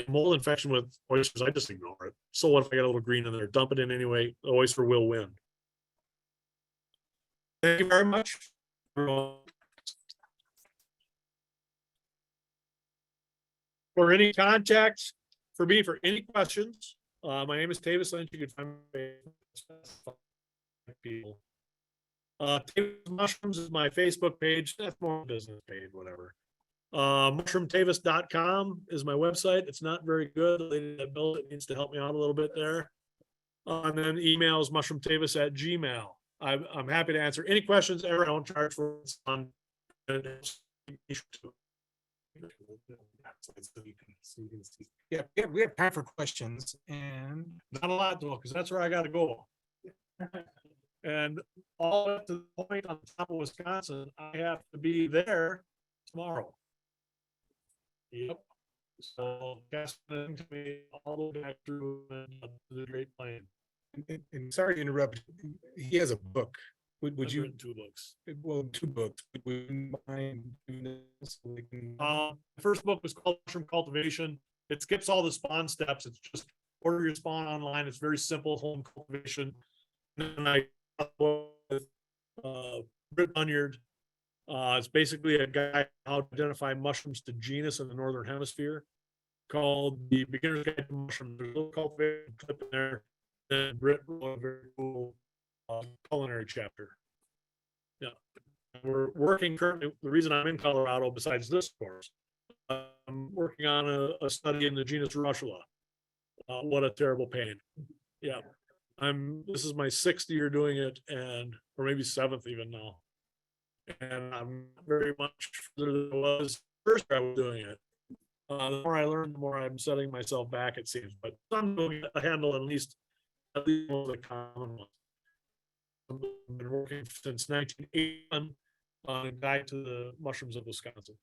mold infection with oysters. I just ignore it. So what if I got a little green in there? Dump it in anyway. The oyster will win. Thank you very much. For any contacts for me for any questions, my name is Tavis Lynch. You can find me. People. Tavis Mushrooms is my Facebook page. That's more business page, whatever. Mushroomtavis.com is my website. It's not very good. The lady that built it needs to help me out a little bit there. And then emails mushroomtavis@gmail. I'm happy to answer any questions ever. I don't charge for it. Yeah, we have time for questions, and Not a lot though, because that's where I got to go. And all up to the point on top of Wisconsin, I have to be there tomorrow. Yep. So guess to me all the way back through the Great Plain. and sorry to interrupt. He has a book. Would I've you? written 2 books. Well, 2 books. Would you mind doing this? So we can- The first book was called Mushroom Cultivation. It skips all the spawn steps. It's just order your spawn online. It's very simple home cultivation. And I with Britt Bunyard. It's basically a guide how to identify mushrooms to genus in the northern hemisphere. called The Beginner's Guide to Mushrooms. There's a little cultivation clip in there. Then Britt wrote a very cool culinary chapter. Yeah. We're working currently. The reason I'm in Colorado, besides this course, I'm working on a study in the genus Russula. What a terrible pain. Yeah. This is my 6th year doing it, or maybe 7th even now. And I'm very much further than I was first year I was doing it. The more I learn, the more I'm setting myself back, it seems, but I'm doing a handle at least one of the common ones. I've been working since 1981 on a guide to the mushrooms of Wisconsin,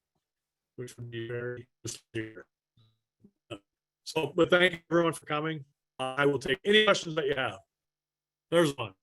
which would be very useful here. So, but thank you everyone for coming. I will take any questions that you have. There's one.